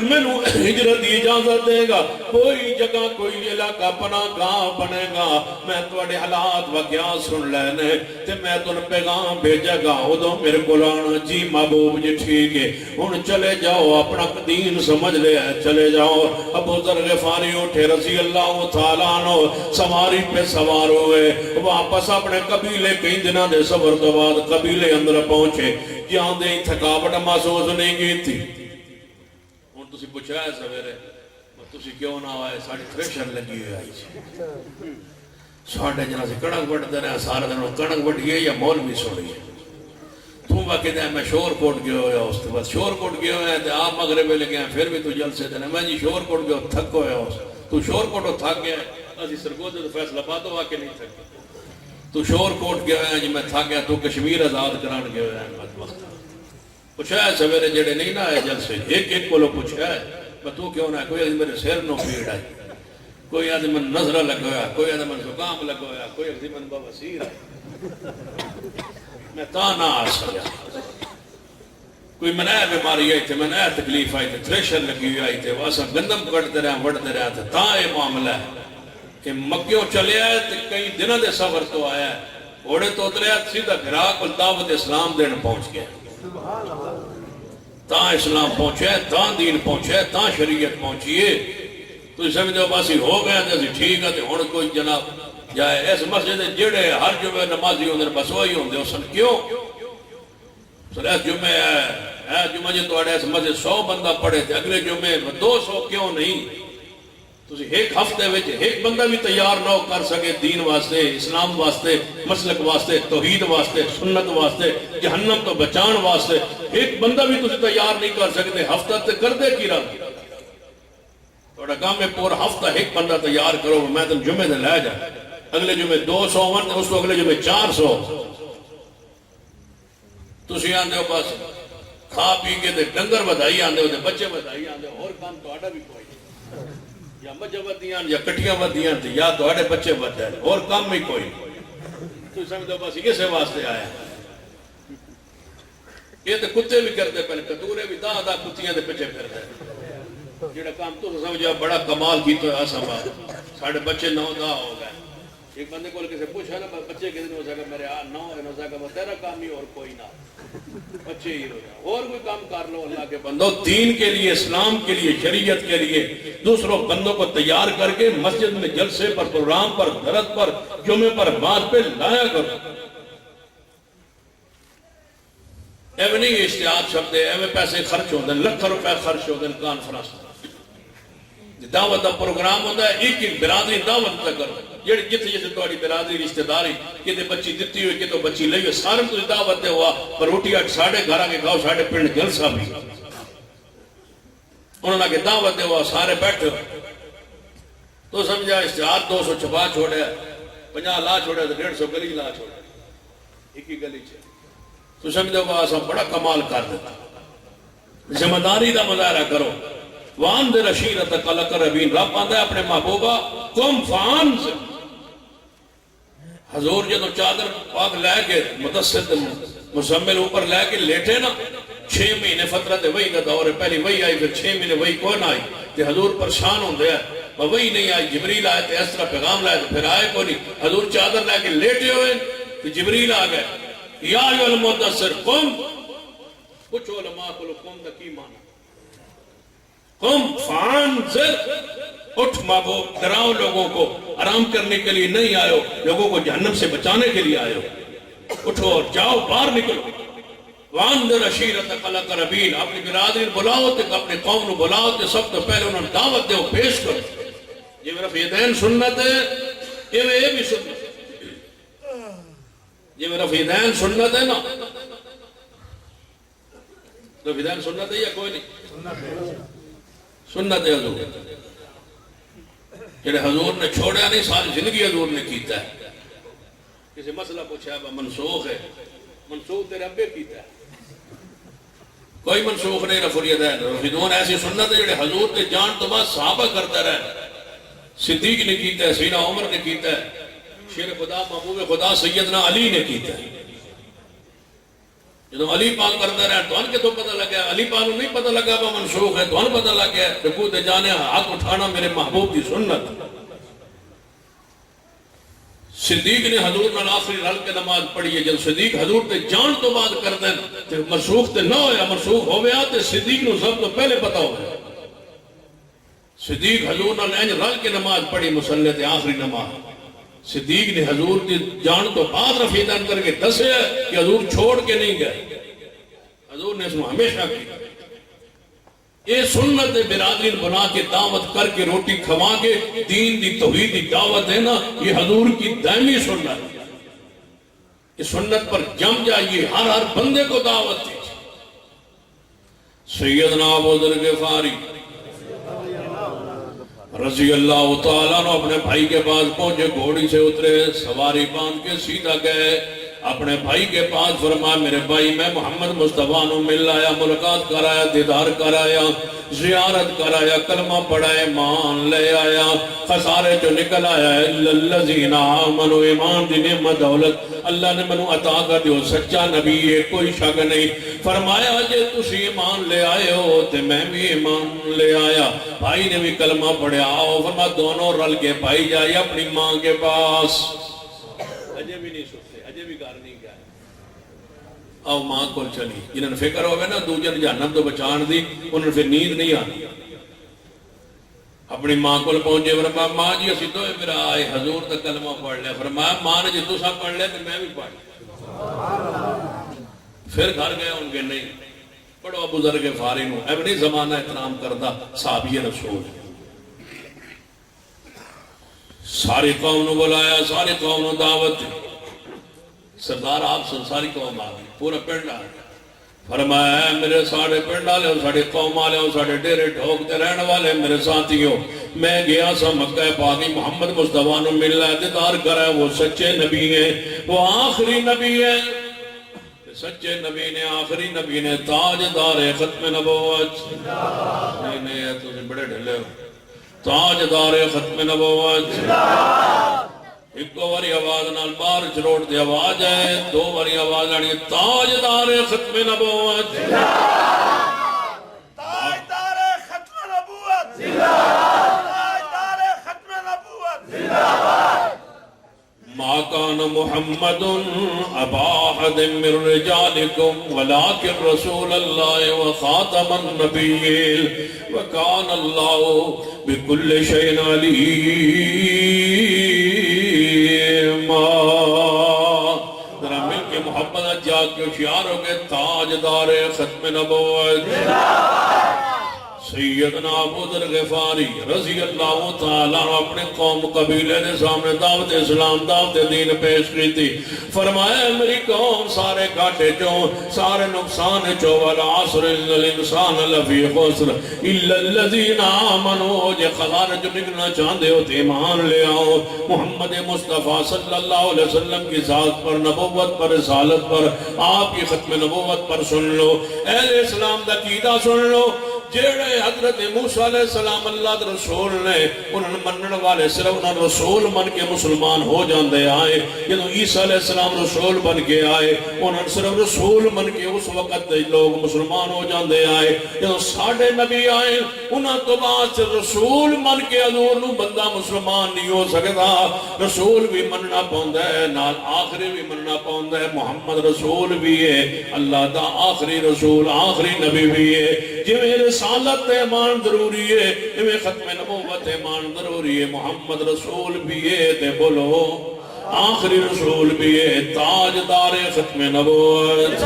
مینوں ہجرت دی اجازت دے گا کوئی جگہ کوئی علاقہ پناہ گاہ بنے گا میں تواڈے حالات واقعات سن لینے تے میں تن پیغام بھیجے گا ادو میرے کو آنا جی محبوب جی ٹھیک ہے ہن چلے جاؤ اپنا دین سمجھ لے چلے جاؤ ابو ذر غفاری اٹھے رضی اللہ تعالیٰ عنہ سواری پہ سوار ہوئے واپس اپنے قبیلے کئی دنوں دے سفر تو بعد قبیلے اندر پہنچے جہاں دے تھکاوٹ محسوس نہیں کی تھی ہن تسی پوچھا ہے سویرے تسی کیوں نہ آئے ساڑی تھریشر لگی ہوئی آئی ساڑھے جنہ سے کڑک بڑھتے رہے سارے دنوں کڑک بڑھ گئے یا مول بھی سوڑی ہے تو باقی دے میں شور کوٹ گئے ہویا اس کے بعد شور کوٹ گئے ہویا ہے آپ مغربے لگے ہیں پھر بھی تو جلسے دینے میں جی شور کوٹ گئے تھک ہویا اس تو شور کوٹو تھک گیا ہے اسی سرگوزے تو فیصلہ باتوں آکے نہیں تھک تو شور کوٹ گیا ہے جی میں تھک گیا تو کشمیر آزاد کران گئے ہویا ہے بدبخت پوچھا ہے سویرے جڑے نہیں نہ آئے جلسے ایک ایک کو لو پوچھا ہے میں تو کیوں نہ ہے کوئی میرے سیر نو پیڑ ہے کوئی آدھی من نظرہ لگویا کوئی آدھی من زکام لگویا کوئی آدھی من بواسیر ہے میں تانا آ سکیا کوئی منع بیماری آئی تھے منع تکلیف آئی تھے تھریشر لگی ہوئی آئی تھے واسا گندم کٹتے رہا وڑتے رہا تھا یہ معاملہ ہے کہ مکیوں چلے آئے تو کئی دنوں دے سفر تو آیا ہے گھوڑے تو اتریا سیدھا گھرا کو دعوت اسلام دین پہنچ گیا تاں اسلام پہنچے تاں دین پہنچے تاں شریعت پہنچیے تو سمجھو باسی ہو گیا جیسے ٹھیک ہے ہن کوئی جناب جائے اس مسجد جڑے ہر جمعہ نمازی ہوندے بس وہی ہوندے اسن کیوں سر اس جمعہ ہے جمعہ جی تو اس مسجد 100 بندہ پڑھے تھے اگلے جمعے 200 کیوں نہیں تسی ایک ہفتے وچ ایک بندہ بھی تیار نہ کر سکے دین واسطے اسلام واسطے مسلک واسطے توحید واسطے سنت واسطے جہنم تو بچان واسطے ایک بندہ بھی تسی تیار نہیں کر سکتے ہفتہ تے کر دے کی رب تھوڑا کام میں پورا ہفتہ ایک بندہ تیار کرو میں تم جمعے دے لے جا اگلے جمعے 200 ون اس کو اگلے جمعے 400 تسی آندے ہو بس کھا پی کے دے ڈنگر بدائی آندے ہو دے بچے بدائی آندے ہو اور کام تو آڈا بھی کوئی یا مجھے ودیاں یا کٹیاں ودیاں تھی یا دوڑے بچے ود جائے اور کام میں کوئی تو سمجھو بس یہ سے واسطے آیا یہ تو کتے بھی کرتے پہلے کتورے بھی دا کتیاں دے پچھے پھر دے جیڑا کام تو سمجھو بڑا کمال کی تو ایسا بات ساڑھے بچے 9 دا ہو گئے ایک بندے کو کسی پوچھا نا بچے کسی نے ہو سکا میرے 9 ہے نو سکا وہ تیرا کام ہی اور کوئی نہ بچے ہی ہو جائے اور کوئی کام کر لو اللہ کے بندوں دین کے لیے اسلام کے لیے شریعت کے لیے دوسروں بندوں کو تیار کر کے مسجد میں جلسے پر پروگرام پر درس پر جمعے پر بات پہ لایا کرو ایویں نہیں اشتہار شبد ہے ایویں پیسے خرچ ہوتے ہیں لکھ روپے خرچ ہوتے ہیں کانفرنس دعوت کا پروگرام ہوتا ہے ایک برادری دعوت کا کرو جتنے جیسے تھوڑی برادری رشتہ داری کتے بچی دیتی ہوئی کتے بچی لئی ہوئی سارے تو دعوت دے ہوا پر روٹی ساڑھے گھر آگے کھاؤ ساڑھے پنڈ جلسہ بھی انہوں نے دعوت دے ہوا سارے بیٹھے تو سمجھا اشتہار 200 چھپا چھوڑے 50 لا چھوڑے 150 گلی لا چھوڑے ایک ہی گلی چھے تو سمجھا ہوا سب بڑا کمال کر دیتا ذمہ داری دا مظاہرہ کرو وان دے رشیرت قلق ربین رب آندہ ہے اپنے محبوبہ کم فان سے حضور جدو چادر پاک لے کے متصد مسمل اوپر لے کے لیٹے نا 6 مہینے فترت وہی کا دور ہے پہلی وہی آئی پھر 6 مہینے وہی کون آئی کہ حضور پریشان ہوں دیا وہی نہیں آئی جبریل آئے تھے اس طرح پیغام لائے تو پھر آئے کوئی نہیں حضور چادر لے کے لیٹے ہوئے تو جبریل آ گئے یا ایھا المدثر قم کچھ علماء کو قم دا کی مانا قم فانذر اٹھ مابو ڈراؤ لوگوں کو آرام کرنے کے لیے نہیں آئے ہو لوگوں کو جہنم سے بچانے کے لیے آئے ہو اٹھو اور جاؤ باہر نکلو وانذر عشیرتک الاقربین اپنی برادری بلاؤ تے اپنے قوم نو بلاؤ تے سب تو پہلے انہوں نے دعوت دے پیش کرو یہ میرا فیدین سنت ہے یہ بھی سنت یہ میرا فیدین سنت ہے نا تو فیدین سنت ہے یا کوئی نہیں سنت ہے حضور جڑے حضور نے چھوڑا نہیں ساری زندگی حضور نے کیتا ہے کسی مسئلہ پوچھا ہے منسوخ ہے منسوخ تیرے ابے کیتا ہے کوئی منسوخ نہیں رفع الیدین رفیدون ایسی سنت ہے جڑے حضور کے جان تو بعد صحابہ کرتا رہے صدیق نے کیتا ہے سیدنا عمر نے کیتا ہے شیر خدا محبوب خدا سیدنا علی نے کیتا ہے جب علی پاک کرتا رہے تو ان کے تو پتہ لگا علی پاک نہیں پتہ لگا وہ منسوخ ہے تو ان پتہ لگا رکوع تے جانے ہاتھ اٹھانا میرے محبوب کی سنت صدیق نے حضور نال آخری رل کے نماز پڑھی ہے جب صدیق حضور تے جان تو بعد کرتے ہیں تے منسوخ تے نہ ہویا منسوخ ہو گیا تے صدیق نو سب تو پہلے پتہ ہو گیا صدیق حضور نال انج رل کے نماز پڑھی مصلی تے آخری نماز صدیق نے حضور کی جان تو بعد رفیدان کر کے دسے کہ حضور چھوڑ کے نہیں گئے حضور نے اس میں ہمیشہ کی یہ سنت برادری بنا کے دعوت کر کے روٹی کھوا کے دین دی توحید دی دعوت ہے نا یہ حضور کی دائمی سنت یہ سنت پر جم جائیے ہر بندے کو دعوت دی سیدنا ابو ذر غفاری رضی اللہ تعالیٰ نے اپنے بھائی کے پاس پہنچے گھوڑی سے اترے سواری باندھ کے سیدھا گئے اپنے بھائی کے پاس فرمایا میرے بھائی میں محمد مصطفیٰ نو مل آیا ملاقات کرایا دیدار کرایا زیارت کرایا کلمہ پڑھائے ایمان لے آیا خسارے جو نکل آیا ہے الذین آمنوا ایمان دی نعمت دولت اللہ نے منو عطا کر دیو سچا نبی ہے کوئی شک نہیں فرمایا جے تسی ایمان لے آئے ہو تے میں بھی ایمان لے آیا بھائی نے بھی کلمہ پڑھا فرمایا دونوں رل کے بھائی جائے اپنی ماں کے پاس اجے بھی نہیں ستے اجے بھی گھر نہیں گئے آؤ ماں کو چلی جنہوں نے فکر ہوگا نا دوجے جہنم تو بچان دی انہوں نے پھر نیند نہیں آنی اپنی ماں کو پہنچے فرمایا ماں جی اسی تو میرا آئے حضور کا کلمہ پڑھ لیا فرمایا ماں نے جتوں سب پڑھ لیا تو میں بھی پڑھ لیا پھر گھر گئے ان کے نہیں پڑھو بزرگ فارغ ہوں اب نہیں زمانہ احترام کرتا صحابی رسول ساری قوم نے بلایا ساری قوم نے دعوت سردار آپ سے ساری قوم آ گئی پورا پنڈ آ گیا فرمایا میرے ساڑھے پنڈ والے ساڑھے قوم والے ساڑھے ڈیرے ٹھوکتے رہنے والے میرے ساتھیوں میں گیا سا مکہ پاکی محمد مصطفیٰ نے ملنا دیدار کرا وہ سچے نبی ہیں وہ آخری نبی ہیں سچے نبی نے آخری نبی نے تاجدار ختم نبوت نہیں تو بڑے ڈھلے ہو تاجدار ختم نبوت ایک دو باری آواز نال بار چروڑ دی آواز ہے دو باری آواز لڑی تاجدار ختم نبوت تاجدار ختم نبوت تاجدار ختم نبوت ما كان محمد أبا أحد من رجالكم ولكن رسول الله وخاتم النبيين وكان الله بكل شيء عليما ذرا مل کے محبت جا کے ہوشیار ہو گئے تاجدار ختم نبوت سیدنا ابو ذر غفاری رضی اللہ تعالیٰ اپنے قوم قبیلے نے سامنے دعوت اسلام دعوت دین پیش کی تھی فرمایا میری قوم سارے گھاٹے چوں سارے نقصان چوں والعصر ان الانسان لفی خسر الا الذین آمنوا جے خسارے جو نکلنا چاہتے ہو تے ایمان لے آؤ محمد مصطفیٰ صلی اللہ علیہ وسلم کی ذات پر نبوت پر رسالت پر آپ کی ختم نبوت پر سن لو اہل اسلام دا عقیدہ سن لو جیڑے حضرت موسیٰ علیہ السلام اللہ رسول نے انہوں نے منن والے صرف انہوں رسول من کے مسلمان ہو جاندے آئے جنہوں عیسیٰ علیہ السلام رسول بن کے آئے انہوں صرف رسول من کے اس وقت لوگ مسلمان ہو جاندے آئے جنہوں ساڑھے نبی آئے انہوں تو بعد سے رسول من کے حضور نو بندہ مسلمان نہیں ہو سکتا رسول بھی مننا پوندا ہے نال آخری بھی مننا پوندا ہے محمد رسول بھی ہے اللہ دا آخری رسول آخری نبی بھی ہے جویں رسالت ایمان ضروری ہے جویں ختم نبوت ایمان ضروری ہے محمد رسول بھی ہے تے بولو آخری رسول بھی ہے تاجدار ختم نبوت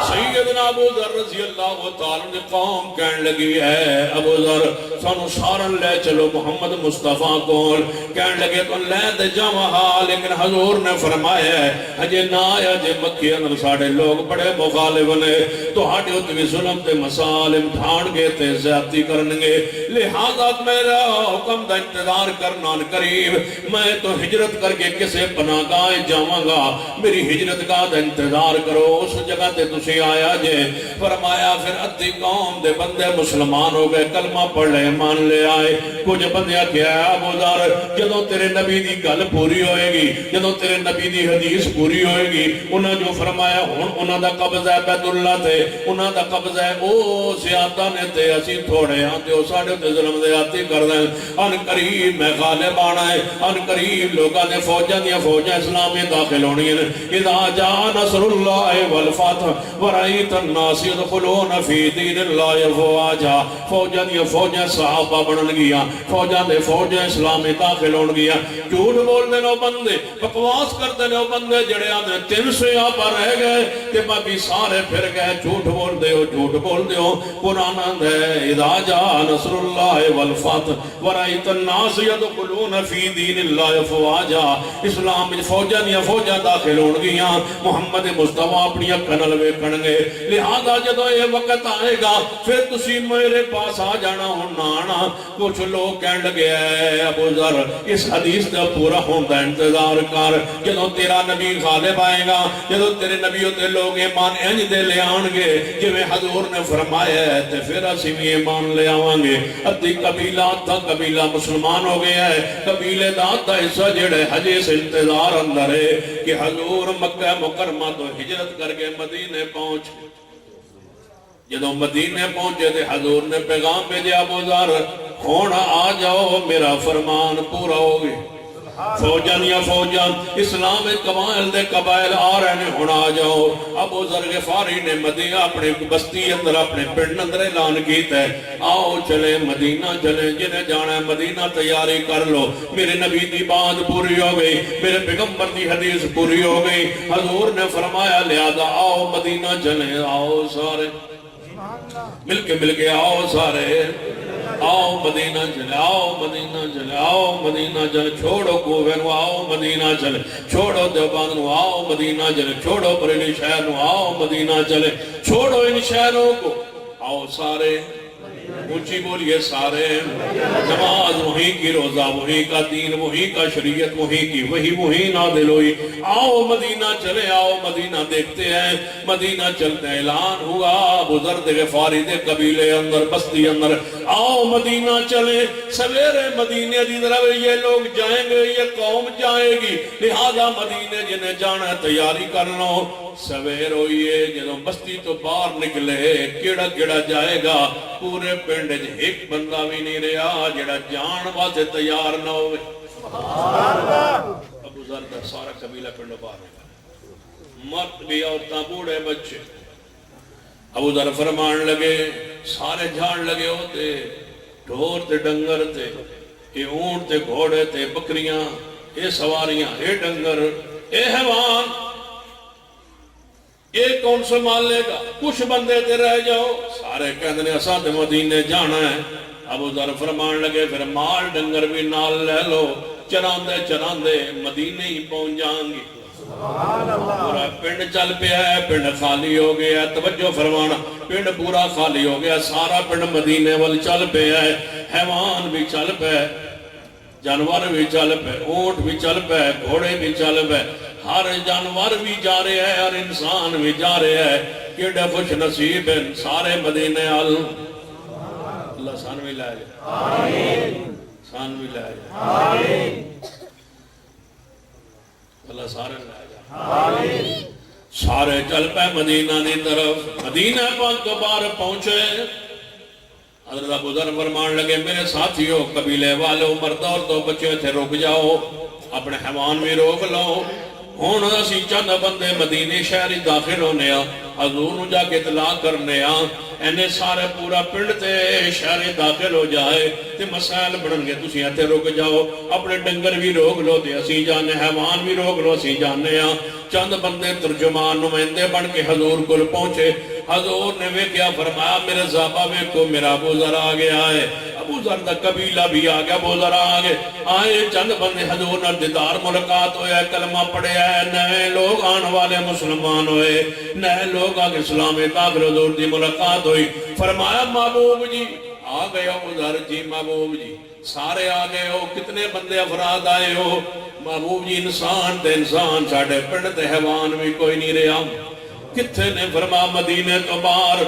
سیدنا ابو ذر رضی اللہ تعالیٰ نے قوم کہنے لگی ہے ابو ذر سانو سارن لے چلو محمد مصطفیٰ کول کہنے لگے تو لے دے جمعہ لیکن حضور نے فرمایا ہے اجے نہ آیا جے مکی اندر ساڑھے لوگ بڑے مخالف نے تو ہاٹے ہوتے بھی ظلم تے مسالم ٹھان گے تے زیادتی کرنگے لہذا میرا حکم دا انتظار کرنا قریب میں تو ہجرت کر کے کسے پناہ گاہ جاواں گا میری ہجرت کا انتظار کرو اس جگہ تے تسی آیا جے فرمایا پھر ادھی قوم دے بندے مسلمان ہو گئے کلمہ پڑھ لے مان لے آئے کچھ بندے کیا ہے ابو ذر جدوں تیرے نبی دی گل پوری ہوئے گی جدوں تیرے نبی دی حدیث پوری ہوئے گی انہاں جو فرمایا ہن انہاں دا قبضہ ہے بیت اللہ تے انہاں دا قبضہ ہے او زیادہ نے تے اسی تھوڑے ہاں تے او ساڈے تے ظلم زیادتی کر دیں ان قریب میں غالب آنا ہے ان قریب لوگاں نے فوجاں دی فوجاں اسلامی داخل ہونی ہیں اذا جاء نصر اللہ والفتح ورأیت الناس يدخلون فی دین اللہ افواجا فوجاں دی فوجاں صحابہ بنن گیا فوجاں دے فوجاں اسلامی داخل ہون گیا جھوٹ بول دے نو بندے بکواس کرتے نو بندے جڑے آدھے 300 یہاں پر رہ گئے کہ باقی سارے پھر گئے جھوٹ بول دے ہو جھوٹ بول دے ہو قرآن دے اذا جاء نصر اللہ والفتح ورأیت الناس يدخلون فی دین اللہ افواجا اسلام میں فوجاں دیا فوجاں داخل ہون گیاں محمد مصطفیٰ اپنی اکھنل ویکھن گے لہذا جدو یہ وقت آئے گا پھر تسی میرے پاس آ جانا ہوں نہ آنا کچھ لوگ کہن لگے اے ابو ذر اس حدیث کا پورا ہوتا انتظار کر جدو تیرا نبی غالب آئے گا جدو تیرے نبی ہوتے لوگ ایمان انج دے لے آن گے جویں حضور نے فرمایا ہے تے پھر اسی بھی ایمان لے آوان گے ادھی قبیلہ ادھا قبیلہ مسلمان ہو گیا ہے قبیلے دا ادھا حصہ جڑے حجی سے انتظار اندر ہے کہ حضور مکہ مکرمہ تو ہجرت کر کے مدینے پہنچ جدو مدینے پہنچے تھے حضور نے پیغام بھیجا ابو ذر ہن آ جاؤ میرا فرمان پورا ہو گیا فوجان یا فوجان اسلام قبائل دے قبائل آ رہے ہیں ہن آ جاؤ ابو ذر غفاری نے مدینہ اپنے بستی اندر اپنے پنڈ اندر اعلان کیتا ہے آؤ چلے مدینہ چلے جنہیں جانا ہے مدینہ تیاری کر لو میرے نبی دی بات پوری ہو گئی میرے پیغمبر دی حدیث پوری ہو گئی حضور نے فرمایا لہذا آؤ مدینہ چلے آؤ سارے مل کے آؤ سارے آؤ مدینہ چلے آؤ مدینہ چلے آؤ مدینہ چلے چھوڑو کوفے نو آؤ مدینہ چلے چھوڑو دیوبند نو آؤ مدینہ چلے چھوڑو بریلی شہر نو آؤ مدینہ چلے چھوڑو ان شہروں کو آؤ سارے اونچی بولیے سارے نماز وہی کی روزہ وہی کا دین وہی کا شریعت وہی کی وہی نازل ہوئی آؤ مدینہ چلے آؤ مدینہ دیکھتے ہیں مدینہ چلتے ہیں اعلان ہوا ابو ذر غفاری دے قبیلے اندر بستی اندر آؤ مدینہ چلے سویرے مدینے دی طرف یہ لوگ جائیں گے یہ قوم جائے گی لہذا مدینے جنہیں جانا تیاری کر لو سویر ہوئیے جنہوں بستی تو باہر نکلے کیڑا جائے گا پورے پنڈ ایک بندہ بھی نہیں رہا جڑا جان واسطے تیار نہ ہوئے ابو ذر دا سارا قبیلہ پنڈ باہر نکلا مرد بھی عورتاں بوڑھے بچے ابو ذر فرمان لگے سارے جھاڑ لگے ہوتے ڈھور تے ڈنگر تے اے اونٹ تے گھوڑے تے بکریاں اے سواریاں اے ڈنگر اے حیوان یہ کون سنبھال لے گا کچھ بندے تے رہ جاؤ سارے کہتے ہیں اساں تے مدینے جانا ہے ابو ذر فرمان لگے پھر مال ڈنگر بھی نال لے لو چراندے مدینے ہی پہنچ جائیں گے پورا پنڈ چل پیا ہے پنڈ خالی ہو گیا توجہ فرمانا پنڈ پورا خالی ہو گیا سارا پنڈ مدینے وال چل پیا ہے حیوان بھی چل پیا جانور بھی چل پے اونٹ بھی چل پے گھوڑے بھی چل پے ہر جانور بھی جا رہے ہیں ہر انسان بھی جا رہے ہیں کیڑا خوش نصیب ہیں سارے مدینے اللہ سان بھی لائے سان بھی لائے اللہ سارے لائے سارے چل پے مدینہ دی طرف مدینہ پاک تو باہر پہنچے حضرت ابو ذر فرمان لگے میرے ساتھیوں قبیلے والوں مرد اور تو بچے تھے رک جاؤ اپنے حیوان بھی روک لو ہون اسی چند بندے مدینے شہری داخل ہونے حضور نو جا کے اطلاع کرنے اینے سارے پورا پنڈ تے شہری داخل ہو جائے تے مسائل بڑھن گے تسی ایتھے روک جاؤ اپنے ڈنگر بھی روک لو تے اسی جانے حیوان بھی روک لو اسی جانے چند بندے ترجمان نمائندے بن کے حضور کو پہنچے حضور نے وہ کیا فرمایا میرے صحابہ میں کو میرا ابو ذر آ گیا ہے ابو ذر دا قبیلہ بھی آ گیا ابو ذر آ گئے آئے چند بندے حضور نے دیدار ملاقات ہویا کلمہ پڑھے ہے نئے لوگ آن والے مسلمان ہوئے نئے لوگ آگے اسلام داخل حضور دی ملاقات ہوئی فرمایا محبوب جی آ گئے ابو ذر جی محبوب جی سارے آ گئے ہو کتنے بندے افراد آئے ہو محبوب جی انسان تے انسان ساڑھے پنڈ تے حیوان بھی کوئی نہیں رہا کتھے نے فرما مدینے تو باہر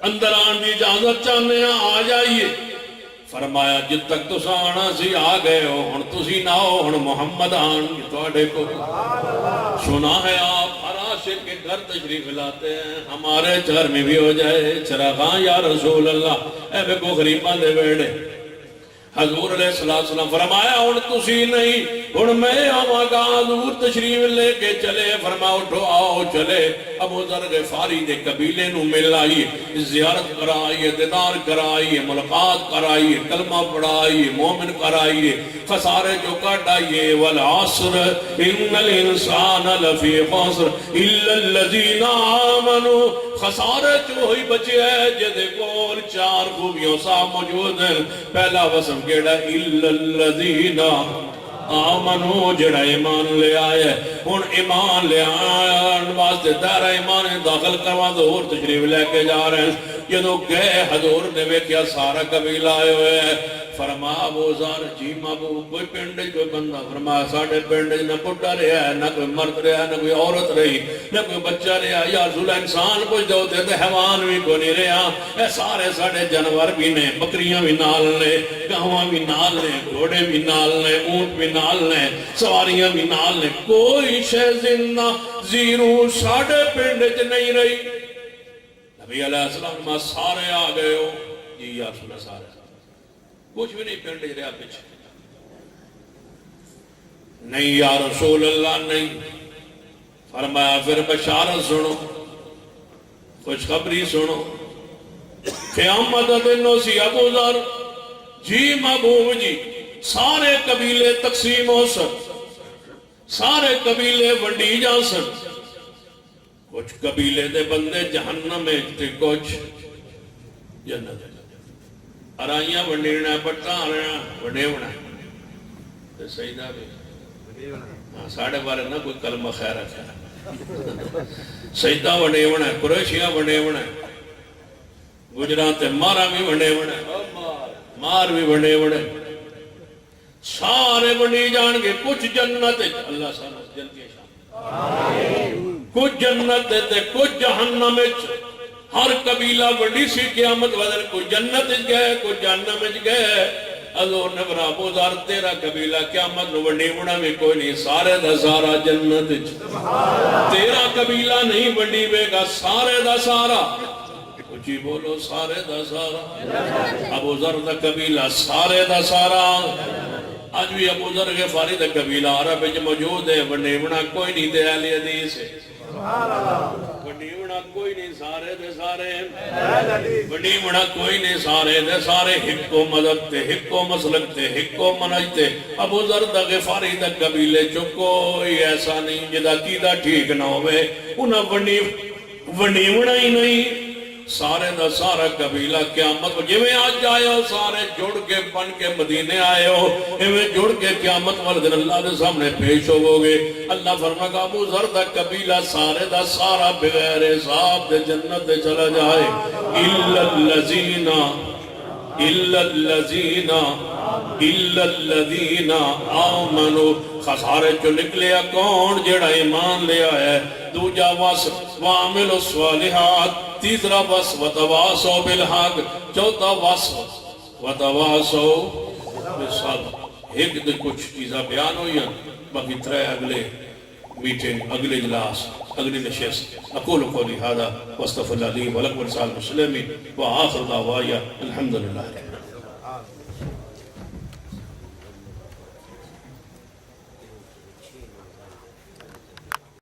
اندر آن دی اجازت چاہنے آ جائیے فرمایا جت تک تو آنا سی آ گئے ہو ہن تسی نہ ہو ہن محمد آن تواڈے کو سنا ہے آپ ہر عاشق کے گھر تشریف لاتے ہیں ہمارے گھر میں بھی ہو جائے چراغاں یا رسول اللہ اے بے کو غریباں دے بیڑے حضور علیہ السلام فرمایا ہن تسی نہیں ہن میں آواں گا حضور تشریف لے کے چلے فرمایا اٹھو آؤ چلے ابو ذر غفاری دے قبیلے نو مل آئیے زیارت کرائیے دیدار کرائیے ملاقات کرائیے کلمہ پڑھائیے مومن کرائیے خسارے جو کٹ آئیے والعصر ان الانسان لفی خسر الا الذین آمنوا خسارے جو ہوئی بچے ہے جدے کول چار خوبیوں سا موجود ہیں پہلا وصف کیڑا الا الذین آمنو جڑا ایمان لے آئے ہن ایمان لے آئے واسطے دائرہ ایمان داخل کروا حضور تشریف لے کے جا رہے ہیں جدو گئے حضور نے ویکھیا سارا قبیلہ آئے ہوئے فرما ابو ذر جی محبوب کوئی پنڈ کوئی بندہ فرمایا ساڑھے پنڈ نہ بڈھا رہا ہے نہ کوئی مرد رہا ہے نہ کوئی عورت رہی نہ کوئی بچہ رہا یا رسول انسان کچھ دو تے حیوان بھی کوئی نہیں رہا اے سارے ساڑھے جانور بھی نے بکریاں بھی نال لے گاواں بھی نال لے گھوڑے بھی نال لے اونٹ بھی نال لے سواریاں بھی نال لے کوئی شے زندہ زیرو ساڑھے پنڈ چ نہیں رہی نبی علیہ السلام سارے آ گئے ہو جی یا رسول اللہ سارے کچھ بھی نہیں پنڈ رہا پیچھے نہیں یا رسول اللہ نہیں. فرمایا پھر بشارت سنو، خوشخبری سنو. قیامت دن سی ابو ذر جی محبوب جی سارے قبیلے تقسیم ہو سن، سارے قبیلے ونڈی جا سن. کچھ قبیلے دے بندے جہنم میں تے کچھ جنت. ارائیاں ونڈینا پٹا آنا ونڈیونا تے سیدہ بھی ساڑھے بارے نہ کوئی کلمہ خیر ہے. سیدہ ونڈیونا قریشیاں ونڈیونا گجرات مارا بھی ونڈیونا مار بھی ونڈیونا سارے ونڈی جان کے. کچھ جنت اللہ سارا جنتی شان، کچھ جنت تے کچھ جہنم. ہر قبیلہ وڈی سی قیامت بدل. کوئی جنت گئے کوئی جہنم گئے. حضور نے فرمایا ابو ذر تیرا قبیلہ قیامت نو وڈی ہونا بھی کوئی نہیں، سارے دا سارا جنت. تیرا قبیلہ نہیں وڈی وے گا، سارے دا سارا. جی بولو سارے دا سارا. ابو ذر دا قبیلہ سارے دا سارا. آج بھی ابو ذر غفاری دا قبیلہ عرب وچ موجود ہے. وڈی ہونا کوئی نہیں دے اہل حدیث ہے. وڈی ہونا کوئی نہیں سارے دے سارے. وڈی ہونا کوئی نہیں سارے دے سارے. ہکو مذہب تے ہکو مسلک تے ہکو منہج تے. ابو ذر دا غفاری دا قبیلے چو کوئی ایسا نہیں جدا عقیدہ ٹھیک نہ ہوئے. انہاں وڈی ہونا ہی نہیں. سارے دا سارا قبیلہ قیامت جی میں آج آئے ہو سارے جڑ کے بن کے مدینے آئے ہو ایویں جڑ کے قیامت والے دن اللہ دے سامنے پیش ہو گے. اللہ فرمائے گا ابو ذر دا قبیلہ سارے دا سارا بغیر حساب دے جنت دے چلا جائے. الا الذین آمنوا. خسارے چو نکلیا کون جڑا ایمان لیا ہے. دوجا وصف وعملوا الصالحات. تیسرا وصف وتواصوا بالحق. چوتھا وصف وتواصوا بالصبر. ایک دن کچھ چیزاں بیان ہوئی ہیں، باقی ترے اگلے میٹنگ اگلے اجلاس اگلی نشست. اقول قولی ھذا واستغفر اللہ لی ولکم ولسائر المسلمین وآخر دعوایا الحمدللہ.